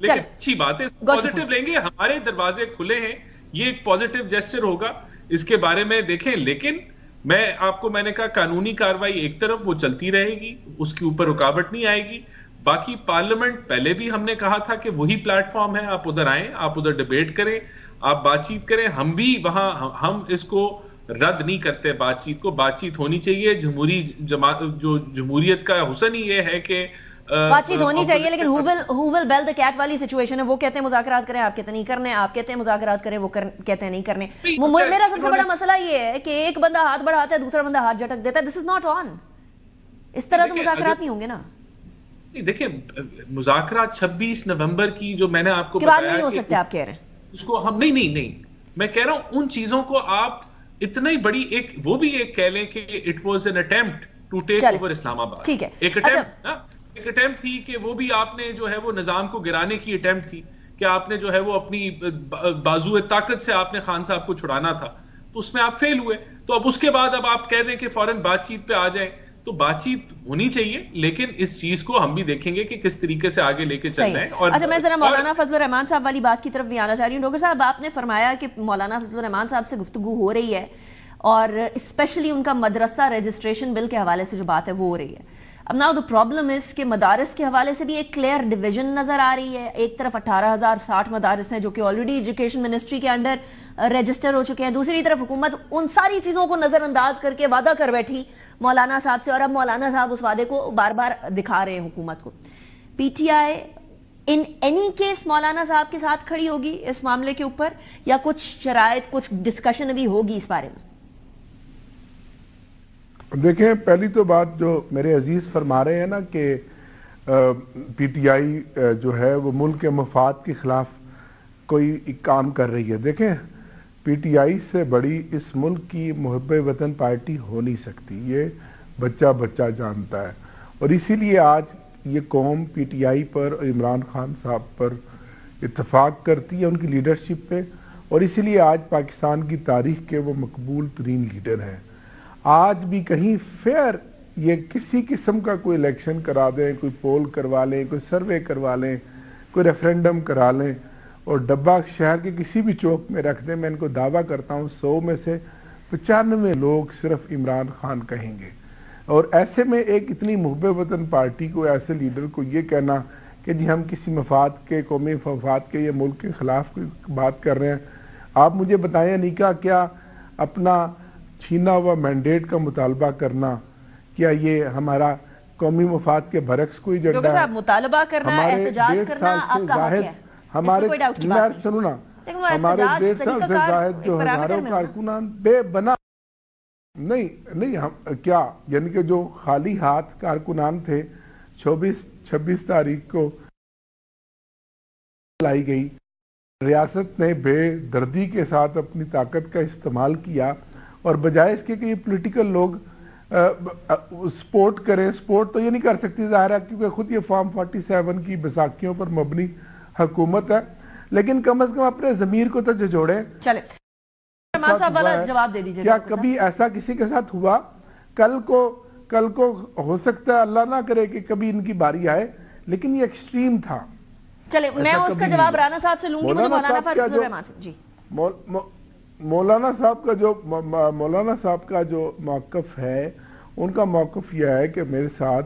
لیکن اچھی بات ہے, پازیٹیو لیں گے. ہمارے دروازے کھلے ہیں, یہ ایک پازیٹیو جیسچر ہوگا, اس کے بارے میں دیکھیں. لیکن میں نے کہا قانونی کاروائی ایک طرف وہ چلتی رہے گی, اس کے اوپر رکاوٹ نہیں آئے گی. باقی پارلیمنٹ پہلے بھی ہم نے کہا تھا کہ وہی پلیٹ فارم ہے, آپ ادھر آئیں, آپ ادھر ڈیبیٹ کریں, آپ بات چیت کریں. ہم بھی وہاں, ہم اس کو رد نہیں کرتے بات چیت کو, بات چیت ہونی چاہیے. جو جمہوریت کا حسن ہی یہ ہے کہ بات چیت ہونی چاہیے, لیکن who will bell the cat والی سچویشن ہے. وہ کہتے ہیں مذاکرات کریں, آپ کہتے نہیں کرنے, آپ کہتے ہیں مذاکرات کریں, وہ کہتے ہیں نہیں کرنے. میرا سب سے بڑا مسئلہ یہ ہے کہ ایک بندہ ہاتھ بڑھاتا ہے, دوسرا بندہ ہاتھ جھٹک دیتا ہے. دس از ناٹ آن. اس طرح تو مذاکرات نہیں ہوں گے نا. دیکھیں, مذاکرات 26 نومبر کی جو میں نے آپ کو بتایا نہیں ہو سکتے, آپ کہہ رہے ہیں اس کو ہم نہیں, میں کہہ رہا ہوں ان چیزوں کو آپ اتنا ہی بڑی ایک وہ بھی ایک کہہ لیں کہ it was an attempt to take over Islamabad. ٹھیک ہے, ایک اٹیمپٹ تھی کہ وہ بھی آپ نے جو ہے وہ نظام کو گرانے کی اٹیمپٹ تھی کہ آپ نے جو ہے وہ اپنی بازو طاقت سے آپ نے خان صاحب کو چھڑانا تھا, تو اس میں آپ فیل ہوئے. تو اب اس کے بعد اب آپ کہہ دیں کہ فوراً بات چیت پہ آ جائیں, تو بات چیت ہونی چاہیے, لیکن اس چیز کو ہم بھی دیکھیں گے کہ کس طریقے سے آگے لے کے چلنا ہے. اور اچھا, میں ذرا مولانا فضل الرحمان صاحب والی بات کی طرف بھی آنا چاہ رہی ہوں. ڈاکٹر صاحب, آپ نے فرمایا کہ مولانا فضل الرحمان صاحب سے گفتگو ہو رہی ہے, اور اسپیشلی ان کا مدرسہ رجسٹریشن بل کے حوالے سے جو بات ہے وہ ہو رہی ہے. اب ناؤ دا پرابلم از کہ مدارس کے حوالے سے بھی ایک کلیئر ڈویژن نظر آ رہی ہے. ایک طرف 18,060 مدارس ہیں جو کہ آلریڈی ایجوکیشن منسٹری کے انڈر رجسٹر ہو چکے ہیں, دوسری طرف حکومت ان ساری چیزوں کو نظر انداز کر کے وعدہ کر بیٹھی مولانا صاحب سے, اور اب مولانا صاحب اس وعدے کو بار بار دکھا رہے ہیں حکومت کو. پی ٹی آئی ان اینی کیس مولانا صاحب کے ساتھ کھڑی ہوگی اس معاملے کے اوپر, یا کچھ شرائط, کچھ ڈسکشن ابھی ہوگی اس بارے میں؟ دیکھیں, پہلی تو بات جو میرے عزیز فرما رہے ہیں نا کہ پی ٹی آئی جو ہے وہ ملک کے مفاد کے خلاف کوئی کام کر رہی ہے. دیکھیں, پی ٹی آئی سے بڑی اس ملک کی محب وطن پارٹی ہو نہیں سکتی, یہ بچہ جانتا ہے. اور اسی لیے آج یہ قوم پی ٹی آئی پر اور عمران خان صاحب پر اتفاق کرتی ہے, ان کی لیڈرشپ پہ, اور اسی لیے آج پاکستان کی تاریخ کے وہ مقبول ترین لیڈر ہیں. آج بھی کہیں فیئر یہ کسی قسم کا کوئی الیکشن کرا دیں, کوئی پول کروا لیں, کوئی سروے کروا لیں, کوئی ریفرینڈم کرا لیں, اور ڈبہ شہر کے کسی بھی چوک میں رکھ دیں, میں ان کو دعویٰ کرتا ہوں 100 میں سے 95 لوگ صرف عمران خان کہیں گے. اور ایسے میں ایک اتنی محب وطن پارٹی کو, ایسے لیڈر کو یہ کہنا کہ جی ہم کسی مفاد کے, قومی مفاد کے یا ملک کے خلاف کوئی بات کر رہے ہیں. آپ مجھے بتائیں انیکا, کیا اپنا چھینا ہوا مینڈیٹ کا مطالبہ کرنا, کیا یہ ہمارا قومی مفاد کے برعکس کوئی ایجنڈا ہے؟ ڈاکٹر صاحب, مطالبہ کرنا, احتجاج کرنا آپ کا حق ہے, ہمارے کوئی ڈاؤٹ کی بات نہیں. سنو نا, ہمارے 1.5 سال سے زائد جو ہزاروں کارکنان بے بنا نہیں ہم کیا, یعنی کہ جو خالی ہاتھ کارکنان تھے 26 تاریخ کو لائی گئی, ریاست نے بے دردی کے ساتھ اپنی طاقت کا استعمال کیا, اور بجائے اس کے کہ یہ پولیٹیکل لوگ سپورٹ کریں. سپورٹ تو یہ نہیں کر سکتی ظاہر ہے, کیونکہ خود یہ فارم 47 کی بیساکھیوں پر مبنی حکومت ہے, لیکن کم از کم اپنے ضمیر کو تو جھجوڑیں. چلے رحمان صاحب والا جواب دے دیجئے. کیا کبھی ایسا کسی کے ساتھ ہوا؟ کل کو ہو سکتا ہے, اللہ نہ کرے کہ کبھی ان کی باری آئے, لیکن یہ ایکسٹریم تھا. چلے, میں اس کا جواب رانا صاحب سے لوں گی. مجھے مولانا فضل الرحمان سے جی مولانا صاحب کا جو موقف ہے, ان کا موقف یہ ہے کہ میرے ساتھ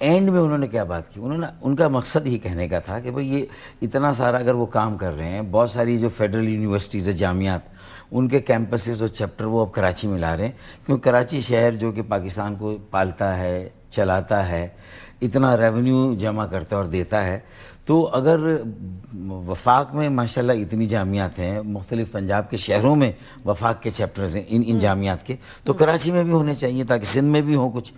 اینڈ میں انہوں نے کیا بات کی, ان کا مقصد ہی کہنے کا تھا کہ بھئی یہ اتنا سارا اگر وہ کام کر رہے ہیں, بہت ساری جو فیڈرل یونیورسٹیز ہیں, جامعات, ان کے کیمپسز اور چیپٹر وہ اب کراچی میں لا رہے ہیں, کیونکہ کراچی شہر جو کہ پاکستان کو پالتا ہے, چلاتا ہے, اتنا ریونیو جمع کرتا ہے اور دیتا ہے. تو اگر وفاق میں ماشاءاللہ اتنی جامعات ہیں, مختلف پنجاب کے شہروں میں وفاق کے چیپٹرز ہیں ان جامعات کے, تو کراچی میں بھی ہونے چاہیے تاکہ سندھ میں بھی ہوں کچھ.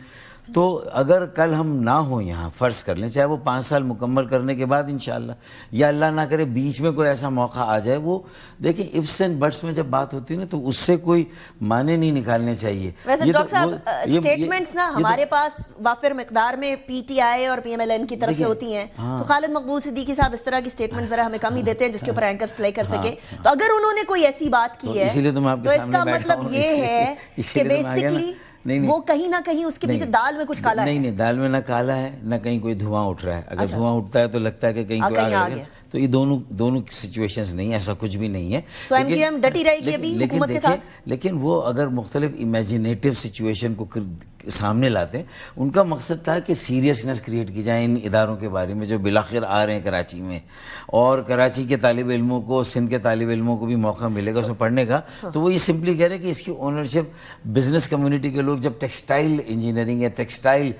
تو اگر کل ہم نہ ہوں یہاں, فرض کر لیں, چاہے وہ 5 سال مکمل کرنے کے بعد انشاءاللہ, یا اللہ نہ کرے بیچ میں کوئی ایسا موقع آ جائے, وہ دیکھیں ifs and buts میں جب بات ہوتی ہے نا تو اس سے کوئی معنی نہیں نکالنے چاہیے. ویسے ڈاکٹر صاحب سٹیٹمنٹس نا ہمارے پاس وافر مقدار میں پی ٹی آئی اور پی ایم ایل این کی طرف سے ہوتی ہیں, تو خالد مقبول صدیقی صاحب اس طرح کی سٹیٹمنٹ ذرا ہمیں کم ہی دیتے ہیں جس کے اوپر اینکرز پلے کر سکے. تو اگر انہوں نے کوئی ایسی بات کی ہے تو اس کا مطلب یہ ہے کہ بیسکلی وہ کہیں نہ کہیں اس کے پیچھے دال میں کچھ کالا ہے. نہیں, دال میں نہ کالا ہے نہ کہیں کوئی دھواں اٹھ رہا ہے. اگر دھواں اٹھتا ہے تو لگتا ہے کہ کہیں کوئی آ گیا, تو یہ دونوں سچویشنز نہیں, ایسا کچھ بھی نہیں ہے. سو ایم کیو ایم ڈٹی رہے گی ابھی حکومت کے ساتھ. لیکن وہ اگر مختلف امیجینیٹو سچویشن کو سامنے لاتے ہیں, ان کا مقصد تھا کہ سیریسنس کریٹ کی جائے ان اداروں کے بارے میں جو بالآخر آ رہے ہیں کراچی میں, اور کراچی کے طالب علموں کو, سندھ کے طالب علموں کو بھی موقع ملے گا اس میں پڑھنے کا. تو وہ یہ سمپلی کہہ رہے ہیں کہ اس کی اونرشپ بزنس کمیونٹی کے لوگ, جب ٹیکسٹائل انجینئرنگ یا ٹیکسٹائل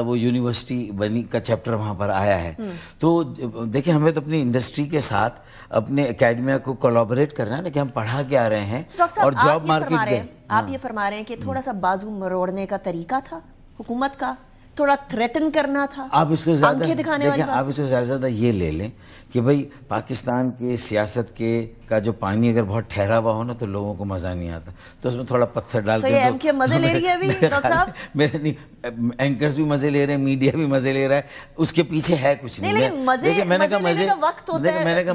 وہ یونیورسٹی بنی کا چیپٹر وہاں پر آیا ہے, تو دیکھیں ہمیں تو اپنی انڈسٹری کے ساتھ اپنے اکیڈمیا کو کولابوریٹ کرنا ہے نا, کہ ہم پڑھا کے آ رہے ہیں اور جاب مارکیٹ میں. آپ یہ فرما رہے ہیں کہ تھوڑا سا بازو مروڑنے کا طریقہ تھا حکومت کا, تھوڑا تھریٹن کرنا تھا, آپ اس کو زیادہ دکھانے والی بات. آپ اس کو زیادہ یہ لے لیں کہ بھئی پاکستان کے سیاست کا جو پانی اگر بہت ٹھہرا ہوا ہو نا تو لوگوں کو مزہ نہیں آتا, تو اس میں تھوڑا پتھر ڈال کے. ایم کیو مزے لے رہی ہے ابھی ڈاکٹر صاحب؟ میرے نہیں, اینکرز بھی مزے لے رہے ہیں, میڈیا بھی مزے لے رہا ہے, اس کے پیچھے ہے کچھ نہیں. میں نے کہا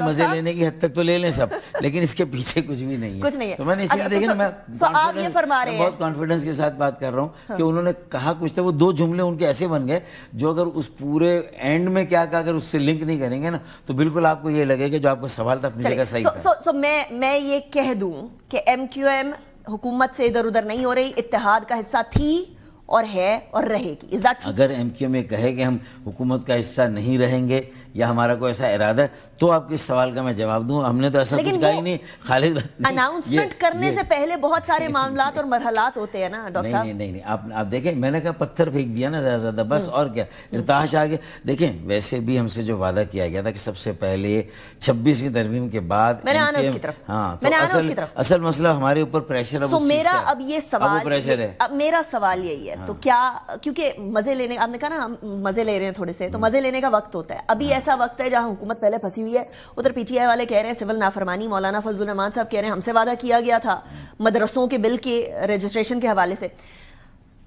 مزے لینے کی حد تک تو لے لیں سب, لیکن اس کے پیچھے کچھ بھی نہیں ہے. تو میں نے اسی لیے دیکھیں میں بہت کانفیڈنس کے ساتھ بات کر رہا ہوں کہ انہوں نے کہا کچھ تھا, وہ 2 جملے ان کے ایسے بن گئے جو اگر اس پورے اینڈ میں کیا کہا اگر اس سے لنک نہیں کریں گے نا تو بالکل آپ کو یہ لگے کہ جو آپ کا سوال تھا اپنی جگہ صحیح تھا. سو میں یہ کہہ دوں کہ ایم کیو ایم حکومت سے ادھر ادھر نہیں ہو رہی, اتحاد کا حصہ تھی اور ہے اور رہے گی. اگر ایم کیو ایم کہے کہ ہم حکومت کا حصہ نہیں رہیں گے یا ہمارا کوئی ایسا ارادہ ہے تو آپ کے اس سوال کا میں جواب دوں. ہم نے تو ایسا کچھ کہا ہی نہیں. خالد اناؤنسمنٹ کرنے سے پہلے بہت سارے معاملات اور مرحلات ہوتے ہیں نا ڈاکٹر صاحب. نہیں, آپ دیکھیں, میں نے کہا پتھر پھینک دیا نا زیادہ بس, اور کیا ارتعاش آ گیا. دیکھیں ویسے بھی ہم سے جو وعدہ کیا گیا تھا کہ سب سے پہلے 26ویں ترمیم کے بعد میں نے آنا اس کی طرف. ہاں, اصل مسئلہ ہمارے اوپر پریشر ہے. میرا اب یہ سوال, میرا سوال یہی ہے, تو کیا کیونکہ مزے لینے, آپ نے کہا نا ہم مزے لے رہے ہیں تھوڑے سے, تو مزے لینے کا وقت ہوتا ہے. ابھی ایسا وقت ہے جہاں حکومت پہلے پھنسی ہوئی ہے. ادھر پی ٹی آئی والے کہہ رہے ہیں سول نافرمانی, مولانا فضل الرحمان صاحب کہہ رہے ہیں ہم سے وعدہ کیا گیا تھا مدرسوں کے بل کے رجسٹریشن کے حوالے سے,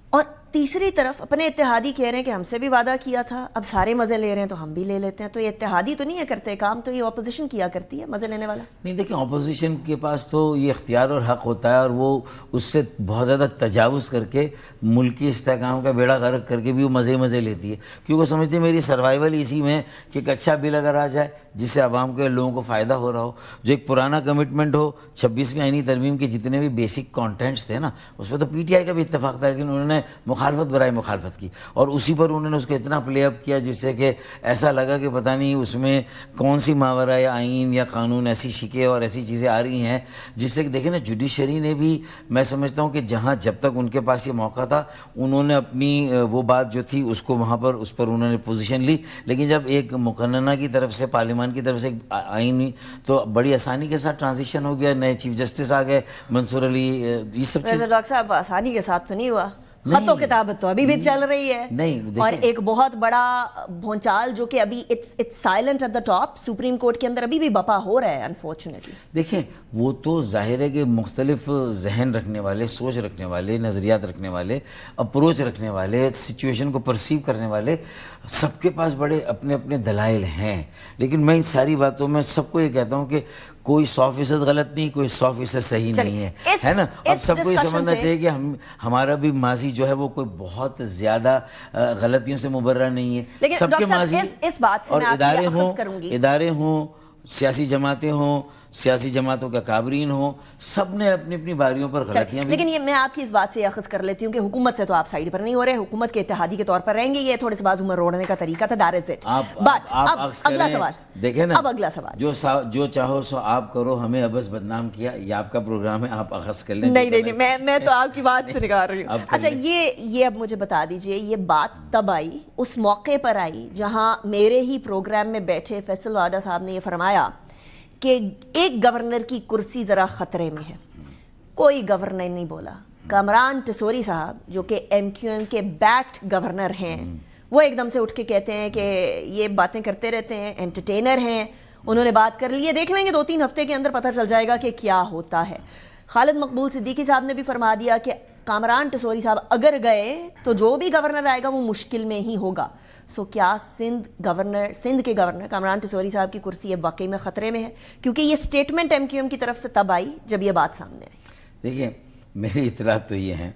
اور تیسری طرف اپنے اتحادی کہہ رہے ہیں کہ ہم سے بھی وعدہ کیا تھا, اب سارے مزے لے رہے ہیں تو ہم بھی لے لیتے ہیں. تو یہ اتحادی تو نہیں ہے کرتے کام, تو یہ اپوزیشن کیا کرتی ہے مزے لینے والا. نہیں دیکھیں, اپوزیشن کے پاس تو یہ اختیار اور حق ہوتا ہے, اور وہ اس سے بہت زیادہ تجاوز کر کے ملکی استحکام کا بیڑا غرق کر کے بھی وہ مزے لیتی ہے, کیونکہ وہ سمجھتی ہے میری سروائیول اسی میں کہ ایک اچھا بل اگر آ جائے جس سے عوام کے لوگوں کو فائدہ ہو رہا ہو, جو ایک پرانا کمٹمنٹ ہو 26ویں آئینی ترمیم کے جتنے بھی بیسک کانٹینٹس تھے نا, اس پہ تو پی ٹی آئی کا بھی اتفاق تھا, لیکن انہوں نے مخالفت برائے مخالفت کی, اور اسی پر انہوں نے اس کو اتنا پلے اپ کیا جس سے کہ ایسا لگا کہ پتہ نہیں اس میں کون سی ماورا یا آئین یا قانون ایسی شکے اور ایسی چیزیں آ رہی ہیں جس سے کہ دیکھیں نا جوڈیشری نے بھی, میں سمجھتا ہوں کہ جہاں جب تک ان کے پاس یہ موقع تھا انہوں نے اپنی وہ بات جو تھی اس کو وہاں پر اس پر انہوں نے پوزیشن لی, لیکن جب ایک مقننہ کی طرف سے پارلیمان کی طرف سے آئین ہوئی تو بڑی آسانی کے ساتھ ٹرانزیکشن ہو گیا, نئے چیف جسٹس آ گئے, منصور علی, یہ سب چیز. ڈاکٹر صاحب آسانی کے ساتھ تو نہیں ہوا, خط و کتابت تو ابھی بھی چل رہی ہے. نہیں, اور ایک بہت بڑا بھونچال جو کہ ابھی it's silent at the top, supreme court کے اندر ابھی بھی بپا ہو رہا ہے انفارچونیٹلی. دیکھیں وہ تو ظاہر ہے کہ مختلف ذہن رکھنے والے, سوچ رکھنے والے, نظریات رکھنے والے, اپروچ رکھنے والے, سچویشن کو پرسیو کرنے والے, سب کے پاس بڑے اپنے اپنے دلائل ہیں. لیکن میں ان ساری باتوں میں سب کو یہ کہتا ہوں کہ کوئی 100% غلط نہیں, کوئی 100% صحیح نہیں ہے نا. اب سب کو یہ سمجھنا چاہیے کہ ہمارا بھی ماضی جو ہے وہ کوئی بہت زیادہ غلطیوں سے مبرہ نہیں ہے. سب کے ماضی, اس بات سے اور ادارے ہوں, سیاسی جماعتیں ہوں, سیاسی جماعتوں کا کابرین ہو، سب نے اپنی اپنی باریوں پر غلطیاں بھی. لیکن یہ میں آپ کی اس بات سے اخذ کر لیتی ہوں کہ حکومت سے تو آپ سائیڈ پر نہیں ہو رہے، حکومت کے اتحادی کے طور پر رہیں گے، یہ تھوڑے سے بازو میں روڑنے کا طریقہ تھا. That is it. بٹ اب اگلا سوال دیکھیں نا، اب اگلا سوال جو چاہو سو آپ کرو، ہمیں ابس بدنام کیا، یہ آپ کا پروگرام ہے، آپ اخذ کر لیں. نہیں میں تو آپ کی بات سے نکال رہی ہوں. اچھا یہ اب مجھے بتا دیجئے، یہ بات تب آئی، اس موقع پر آئی جہاں میرے ہی پروگرام میں بیٹھے فیصل واڈا صاحب نے یہ فرمایا کہ ایک گورنر کی کرسی ذرا خطرے میں ہے. کوئی گورنر نہیں بولا. کامران ٹسوری صاحب جو کہ ایم کیو ایم کے بیکڈ گورنر ہیں، وہ ایک دم سے اٹھ کے کہتے ہیں کہ یہ باتیں کرتے رہتے ہیں، انٹرٹینر ہیں، انہوں نے بات کر لی ہے، دیکھ لیں گے 2-3 ہفتے کے اندر پتہ چل جائے گا کہ کیا ہوتا ہے. خالد مقبول صدیقی صاحب نے بھی فرما دیا کہ کامران ٹسوری صاحب اگر گئے تو جو بھی گورنر آئے گا وہ مشکل میں ہی ہوگا. سو کیا سندھ کے گورنر کامران ٹسوری صاحب کی کرسی اب واقعی میں خطرے میں ہے؟ کیونکہ یہ سٹیٹمنٹ ایم کیو ایم کی طرف سے تب آئی جب یہ بات سامنے آئی. دیکھیں میری اطلاعات تو یہ ہیں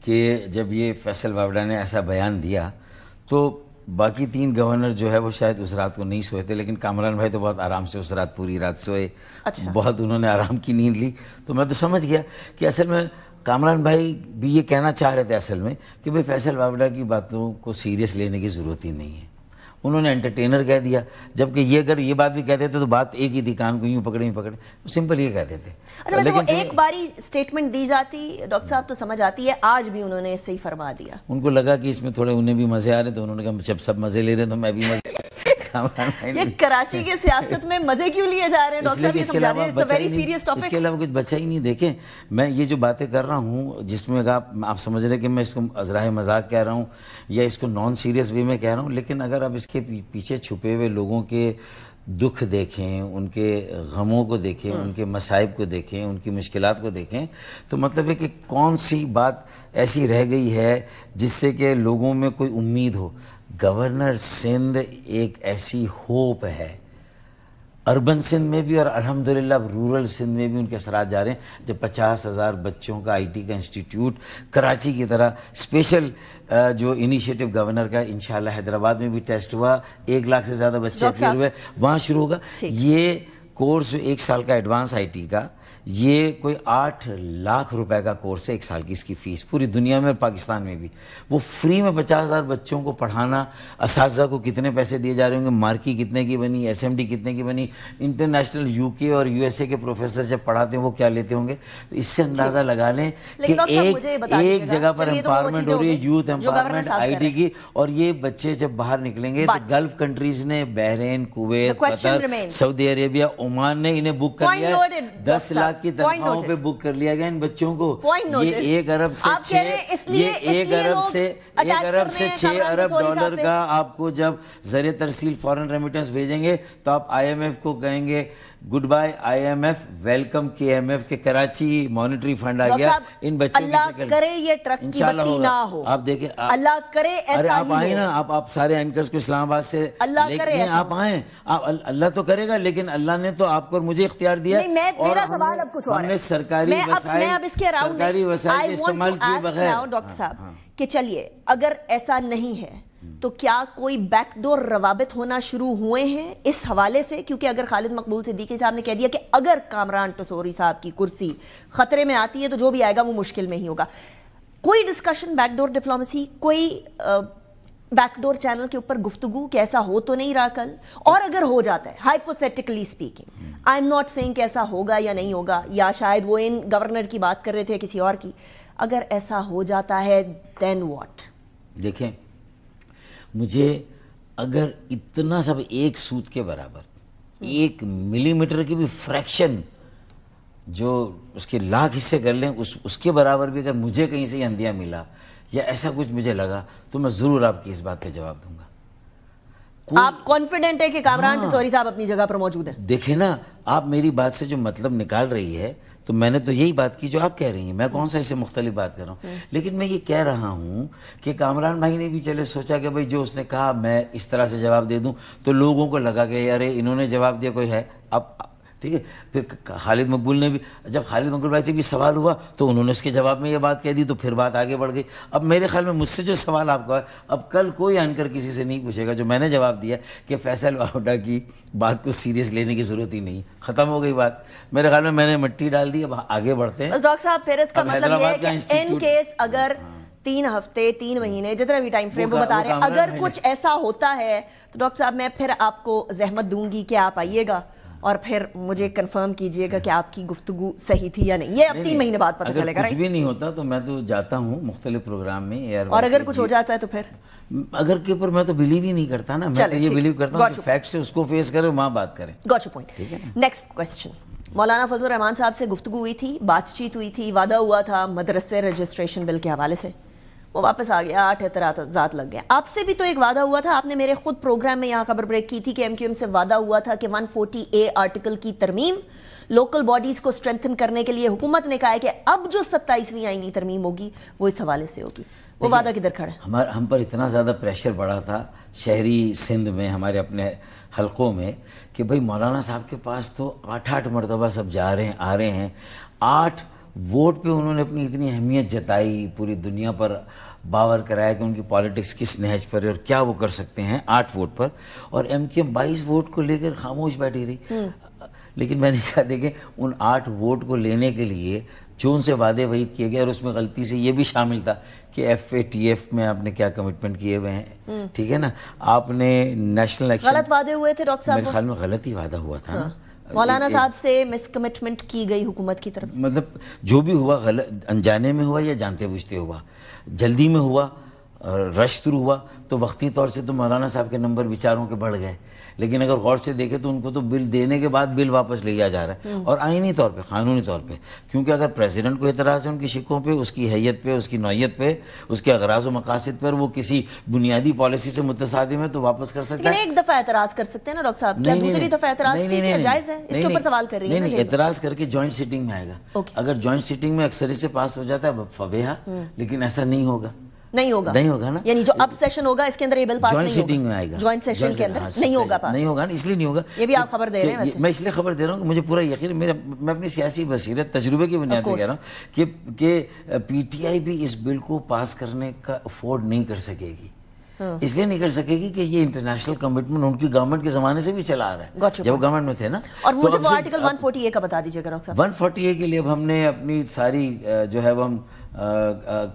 کہ جب یہ فیصل واوڈا نے ایسا بیان دیا تو باقی 3 گورنر جو ہے وہ شاید اس رات کو نہیں سوئے تھے، لیکن کامران بھائی تو بہت آرام سے اس رات پوری رات سوئے. بہت انہوں نے آرام کی نیند لی. تو میں تو سمجھ گیا کہ اصل میں کامران بھائی بھی یہ کہنا چاہ رہے تھے اصل میں کہ بھئی فیصل واوڈا کی باتوں کو سیریس لینے کی ضرورت ہی نہیں ہے. انہوں نے انٹرٹینر کہہ دیا، جبکہ یہ اگر یہ بات بھی کہتے تھے تو بات ایک ہی تھی، کان کو یوں پکڑے سمپل یہ کہتے تھے. اچھا وہ ایک باری سٹیٹمنٹ دی جاتی ڈاکٹر صاحب تو سمجھ آتی ہے، آج بھی انہوں نے صحیح فرما دیا. ان کو لگا کہ اس میں تھوڑے انہیں بھی مزے آ رہے تو انہوں نے کہا جب سب مزے لے رہے ہیں تو میں بھی مزے. یہ کراچی کے سیاست میں مزے کیوں لیے جا رہے ہیں ڈاکٹر صاحب؟ یہ سمجھا دیں، it's a very serious topic. اس کے علاوہ کچھ بچا ہی نہیں. دیکھیں میں یہ جو باتیں کر رہا ہوں جس میں آپ سمجھ رہے کہ میں اس کو ازراہ مذاق کہہ رہا ہوں یا اس کو نان سیریس وے میں کہہ رہا ہوں، لیکن اگر آپ اس کے پیچھے چھپے ہوئے لوگوں کے دکھ دیکھیں، ان کے غموں کو دیکھیں، ان کے مصائب کو دیکھیں، ان کی مشکلات کو دیکھیں، تو مطلب ہے کہ کون سی بات ایسی رہ گئی ہے جس سے کہ لوگوں میں کوئی امید ہو. گورنر سندھ ایک ایسی ہوپ ہے، اربن سندھ میں بھی اور الحمدللہ رورل سندھ میں بھی ان کے اثرات جا رہے ہیں. جب 50,000 بچوں کا IT کا انسٹیٹیوٹ کراچی کی طرح اسپیشل جو انیشیٹو گورنر کا انشاءاللہ حیدرآباد میں بھی ٹیسٹ ہوا، 1 لاکھ سے زیادہ بچے اپیئر ہوئے، وہاں شروع ہوگا. یہ کورس 1 سال کا ایڈوانس IT کا، یہ کوئی 8 لاکھ روپے کا کورس ہے 1 سال کی اس کی فیس، پوری دنیا میں اور پاکستان میں بھی. وہ فری میں 50,000 بچوں کو پڑھانا، اساتذہ کو کتنے پیسے دیے جا رہے ہوں گے، مارکی کتنے کی بنی، SMD کتنے کی بنی، انٹرنیشنل UK اور USA کے پروفیسر جب پڑھاتے ہیں وہ کیا لیتے ہوں گے. تو اس سے اندازہ لگا لیں کہ ایک جگہ پر امپاورمنٹ ہو رہی ہے، یوتھ امپاورمنٹ ID کی. اور یہ بچے جب باہر نکلیں گے تو گلف کنٹریز نے، بحرین، کویت، قطر، سعودی عربیہ، عمان نے انہیں بک کر لیا ہے. 10 لاکھ کی تنخواہوں پہ بک کر لیا گیا ان بچوں کو. یہ 1 ارب سے 6 ارب ڈالر کا آپ کو جب زر ترسیل فورن ریمیٹنس بھیجیں گے تو آپ IMF کو کہیں گے good by IMF، welcome KMF کے کراچی مانیٹری فنڈ آ گیا ان بچوں کی شکل. اللہ کرے یہ ٹرک کی بتی نہ ہو. آپ دیکھیں، اللہ کرے ایسا آپ آئیں نا، آپ سارے اینکرز کو اسلام آباد سے آپ آئیں. اللہ تو کرے گا، لیکن اللہ نے تو آپ کو اور مجھے اختیار دیا. میرا سوال اب کچھ اور ہے. سرکاری وسائل استعمال کیے بغیر ڈاکٹر صاحب کہ چلیے اگر ایسا نہیں ہے تو کیا کوئی بیک ڈور روابط ہونا شروع ہوئے ہیں اس حوالے سے؟ کیونکہ اگر خالد مقبول صدیقی صاحب نے کہہ دیا کہ اگر کامران ٹسوری صاحب کی کرسی خطرے میں آتی ہے تو جو بھی آئے گا وہ مشکل میں ہی ہوگا. کوئی ڈسکشن بیک ڈور ڈپلومیسی، کوئی بیک ڈور چینل کے اوپر گفتگو کہ ایسا ہو تو نہیں رہا کل؟ اور اگر ہو جاتا ہے hypothetically speaking, I am not seeing کہ ایسا ہوگا یا نہیں ہوگا، یا شاید وہ ان گورنر کی بات کر رہے تھے کسی اور کی، اگر ایسا ہو جاتا ہے دین واٹ؟ دیکھیں مجھے اگر اتنا سب ایک سوت کے برابر 1 ملی میٹر کی بھی فریکشن جو اس کے لاکھ حصے کر لیں اس کے برابر بھی اگر مجھے کہیں سے یہ اندھیا ملا یا ایسا کچھ مجھے لگا تو میں ضرور آپ کی اس بات کا جواب دوں گا. آپ کانفیڈنٹ ہے کہ کامران ٹسوری صاحب اپنی جگہ پر موجود ہیں؟ دیکھیں نا، آپ میری بات سے جو مطلب نکال رہی ہے تو میں نے تو یہی بات کی جو آپ کہہ رہی ہیں، میں کون سا اس سے مختلف بات کر رہا ہوں. لیکن میں یہ کہہ رہا ہوں کہ کامران بھائی نے بھی چلے سوچا کہ بھائی جو اس نے کہا میں اس طرح سے جواب دے دوں، تو لوگوں کو لگا کہ یار انہوں نے جواب دیا کوئی ہے. اب ٹھیک ہے. پھر خالد مقبول نے بھی, جب خالد مقبول بھائی سے بھی سوال ہوا تو انہوں نے اس کے جواب میں یہ بات کہہ دی, تو پھر بات آگے بڑھ گئی. اب میرے خیال میں مجھ سے جو سوال آپ کا ہے, اب کل کوئی اینکر کسی سے نہیں پوچھے گا جو میں نے جواب دیا کہ فیصل واوڈا کی بات کو سیریس لینے کی ضرورت ہی نہیں, ختم ہو گئی بات. میرے خیال میں نے مٹی ڈال دی, اب آگے بڑھتے ہیں. بس ڈاکٹر صاحب پھر اس کا مطلب یہ ہے کہ ان کیس اگر 3 ہفتے 3 مہینے جتنا بھی ٹائم فریم وہ بتا رہے ہیں, اگر کچھ ایسا ہوتا ہے تو ڈاکٹر صاحب میں پھر آپ کو زحمت دوں گی کہ آپ آئیے گا اور پھر مجھے کنفرم کیجئے گا کہ آپ کی گفتگو صحیح تھی یا نہیں. یہ اب 3 مہینے بعد پتہ چلے گا. کچھ بھی نہیں ہوتا تو میں تو جاتا ہوں مختلف پروگرام میں, اور اگر کچھ ہو جاتا ہے تو پھر اگر کے اوپر میں تو بلیو ہی نہیں کرتا نا, میں تو یہ بلیو کرتا ہوں کہ فیکٹ سے اس کو فیس کریں, وہاں بات کریں. Got your point. Next question. مولانا فضل الرحمان صاحب سے گفتگو ہوئی تھی, بات چیت ہوئی تھی, وعدہ ہوا تھا مدرسے رجسٹریشن بل کے حوالے سے, وہ واپس آ گیا, 8 اعتراضات لگ گئے. آپ سے بھی تو ایک وعدہ ہوا تھا, آپ نے میرے خود پروگرام میں یہاں خبر بریک کی تھی کہ MQM سے وعدہ ہوا تھا کہ 140A آرٹیکل کی ترمیم لوکل باڈیز کو اسٹرینتھن کرنے کے لیے حکومت نے کہا ہے کہ اب جو 27ویں آئینی ترمیم ہوگی وہ اس حوالے سے ہوگی. وہ وعدہ کدھر کھڑا ہے؟ ہم پر اتنا زیادہ پریشر بڑھا تھا شہری سندھ میں, ہمارے اپنے حلقوں میں, کہ بھئی مولانا صاحب کے پاس تو 8 مرتبہ سب جا رہے ہیں, آ رہے ہیں. 8 ووٹ پہ انہوں نے اپنی اتنی اہمیت جتائی, پوری دنیا پر باور کرایا کہ ان کی پالیٹکس کس نہج پر ہے اور کیا وہ کر سکتے ہیں 8 ووٹ پر, اور MQM 22 ووٹ کو لے کر خاموش بیٹھی رہی. لیکن میں نے کہا دیکھیں ان 8 ووٹ کو لینے کے لیے جو ان سے وعدے وعید کیے گئے, اور اس میں غلطی سے یہ بھی شامل تھا کہ FATF میں آپ نے کیا کمٹمنٹ کیے ہوئے ہیں, ٹھیک ہے نا, آپ نے نیشنل ایکشن, غلط وعدے ہوئے تھے ڈاکٹر صاحب, میرے خیال میں غلط ہی وعدہ ہوا تھا نا. مولانا صاحب سے مس کمٹمنٹ کی گئی حکومت کی طرف سے, مطلب جو بھی ہوا غلط انجانے میں ہوا یا جانتے بوجھتے ہوا, جلدی میں ہوا, رش تھرو ہوا, تو وقتی طور سے تو مولانا صاحب کے نمبر بیچاروں کے بڑھ گئے. لیکن اگر غور سے دیکھیں تو ان کو تو بل دینے کے بعد بل واپس لیا جا رہا ہے, اور آئینی طور پہ, قانونی طور پہ, کیونکہ اگر پریزیڈنٹ کو اعتراض ہے ان کی شکوں پہ, اس کی حیت پہ, اس کی نوعیت پہ, اس کے اغراض و مقاصد پر, وہ کسی بنیادی پالیسی سے متصادم ہے تو واپس کر سکتا ہے. لیکن ایک دفعہ اعتراض کر سکتے ہیں نا ڈاکٹر صاحب, کیا دوسری دفعہ اعتراض ٹھیک ہے, جائز ہے؟ اس کے اوپر سوال کر رہی ہے. نہیں, اعتراض کر کے جوائنٹ سیٹنگ میں آئے گا. اگر جوائنٹ سیٹنگ میں اکثریت سے پاس ہو جاتا ہے فبیہا, لیکن ایسا نہیں ہوگا. نہیں ہوگا نا, یعنی جو اب سیشن ہوگا اس کے اندر یہ بل پاس نہیں ہوگا. جوائنٹ سیٹنگ میں آئے گا, جوائنٹ سیشن کے اندر نہیں ہوگا پاس. نہیں ہوگا نا, اس لیے نہیں ہوگا. یہ بھی آپ خبر دے رہے ہیں ویسے. میں اس لیے خبر دے رہا ہوں کہ مجھے پورا یقین, میں اپنی سیاسی بصیرت تجربے کی بنیاد پہ کہہ رہا ہوں کہ PTI بھی اس بل کو پاس کرنے کا افورڈ نہیں کر سکے گی. اس لیے نہیں کر سکے گی کہ یہ انٹرنیشنل کمٹمنٹ ان کی گورنمنٹ کے زمانے سے بھی چلا آ رہا ہے, جب گورنمنٹ میں تھے نا. اور مجھے وہ آرٹیکل 140A کا بتا دیجیے گا ڈاکٹر صاحب. 140A کے لیے اب ہم نے اپنی ساری جو ہے وہ ہم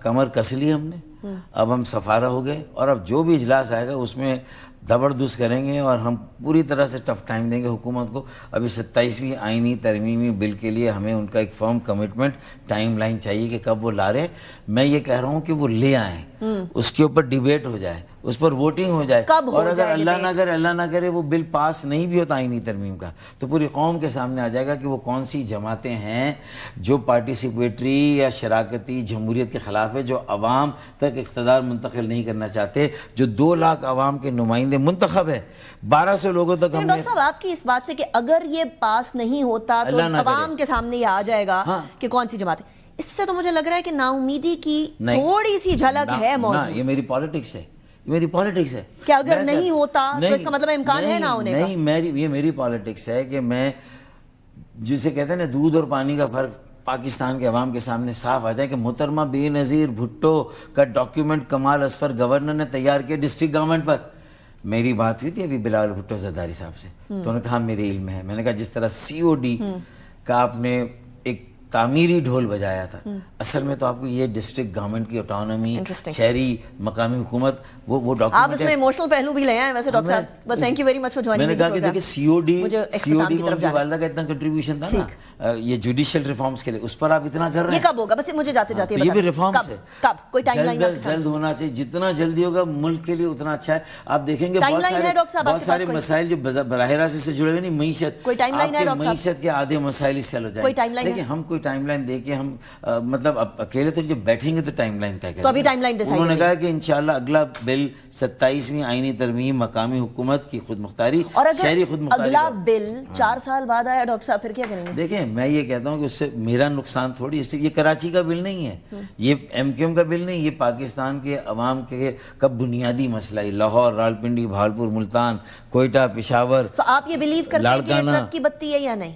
کمر کس لی ہم نے. اب ہم سفارہ ہو گئے, اور اب جو بھی اجلاس آئے گا اس میں زبردست کریں گے, اور ہم پوری طرح سے ٹف ٹائم دیں گے حکومت کو. ابھی 27ویں آئینی ترمیمی بل کے لیے ہمیں ان کا ایک فرم کمٹمنٹ, ٹائم لائن چاہیے کہ کب وہ لا رہے ہیں. میں یہ کہہ رہا ہوں کہ وہ لے آئیں, اس کے اوپر ڈیبیٹ ہو جائے, اس پر ووٹنگ ہو جائے, اور اگر اللہ نہ کرے وہ بل پاس نہیں بھی ہوتا آئینی ترمیم کا, تو پوری قوم کے سامنے آ جائے گا کہ وہ کون سی جماعتیں ہیں جو پارٹیسپیٹری یا شراکتی جمہوریت کے خلاف ہے, جو عوام تک اقتدار منتقل نہیں کرنا چاہتے, جو 2 لاکھ عوام کے نمائندے منتخب ہے, 1200 لوگوں تک. ہم ڈاکٹر صاحب آپ کی اس بات سے کہ اگر یہ پاس نہیں ہوتا تو عوام کے سامنے یہ آ جائے گا کہ کون سی جماعت ہے, اس سے تو مجھے لگ رہا ہے کہ نا امیدی کی تھوڑی سی جھلک ہے موجود. یہ میری پالیٹکس ہے, میری پالیٹکس ہے کہ اگر نہیں ہوتا تو اس کا مطلب امکان ہے نہ ہونے کا. نہیں, یہ میری پالیٹکس ہے کہ میں, جسے کہتے ہیں نا دودھ اور پانی کا فرق, پاکستان کے عوام کے سامنے صاف آ جائے کہ محترمہ بے نظیر بھٹو کا ڈاکیومنٹ کمال اصفر گورنر نے تیار کیا ڈسٹرکٹ گورنمنٹ پر. میری بات ہوئی تھی ابھی بلال بھٹو زرداری صاحب سے, تو انہوں نے کہا میرے علم ہے. میں نے کہا جس طرح COD کا آپ نے ایک تعمیری ڈھول بجایا تھا, اصل میں تو آپ کو یہ ڈسٹرکٹ گورنمنٹ کی آٹونومی, شہری مقامی حکومت, وہ ڈاکیومنٹ آپ اس میں ایموشنل پہلو بھی لے آئے ویسے ڈاکٹر صاحب, but thank you very much for joining. میں نے کہا کہ دیکھیں COD میں ان کی والدہ کا اتنا کنٹریبیوشن تھا نا یہ جوڈیشل ریفارمز کے لیے, اس پر آپ اتنا کر رہے ہیں. یہ کب ہوگا, بس مجھے جاتے جاتے یہ بھی ریفارمز ہے, کب کوئی ٹائم لائن جلد ہونا چاہیے, جتنا جلدی ہوگا ملک کے لیے اتنا اچھا ہے. آپ دیکھیں گے بہت سارے مسائل جو براہ راست سے جڑے ہوئے نہیں, معیشت, معیشت کے آدھے مسائل اس سے حل ہو جائیں. لیکن ہم کوئی ٹائم لائن دے کے ہم مطلب اکیلے تو جب بیٹھیں گے تو ٹائم لائن طے کریں گے. انہوں نے کہا کہ انشاءاللہ اگلا بل 27ویں آئینی ترمیم مقامی حکومت کی خود مختاری, شہری خود مختاری. اگلا بل 4 سال بعد آیا ڈاکٹر صاحب, پھر کیا کریں گے؟ دیکھیں میں یہ کہتا ہوں کہ اس سے میرا نقصان تھوڑی, اس سے یہ کراچی کا بل نہیں ہے, یہ MQM کا بل نہیں, یہ پاکستان کے عوام کے کا بنیادی مسئلہ ہے. لاہور, راولپنڈی, بھاولپور, ملتان, کوئٹہ, پشاور. آپ یہ بلیو کرتے ہیں کہ ٹرک کی بتی ہے یا نہیں؟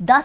10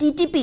TTP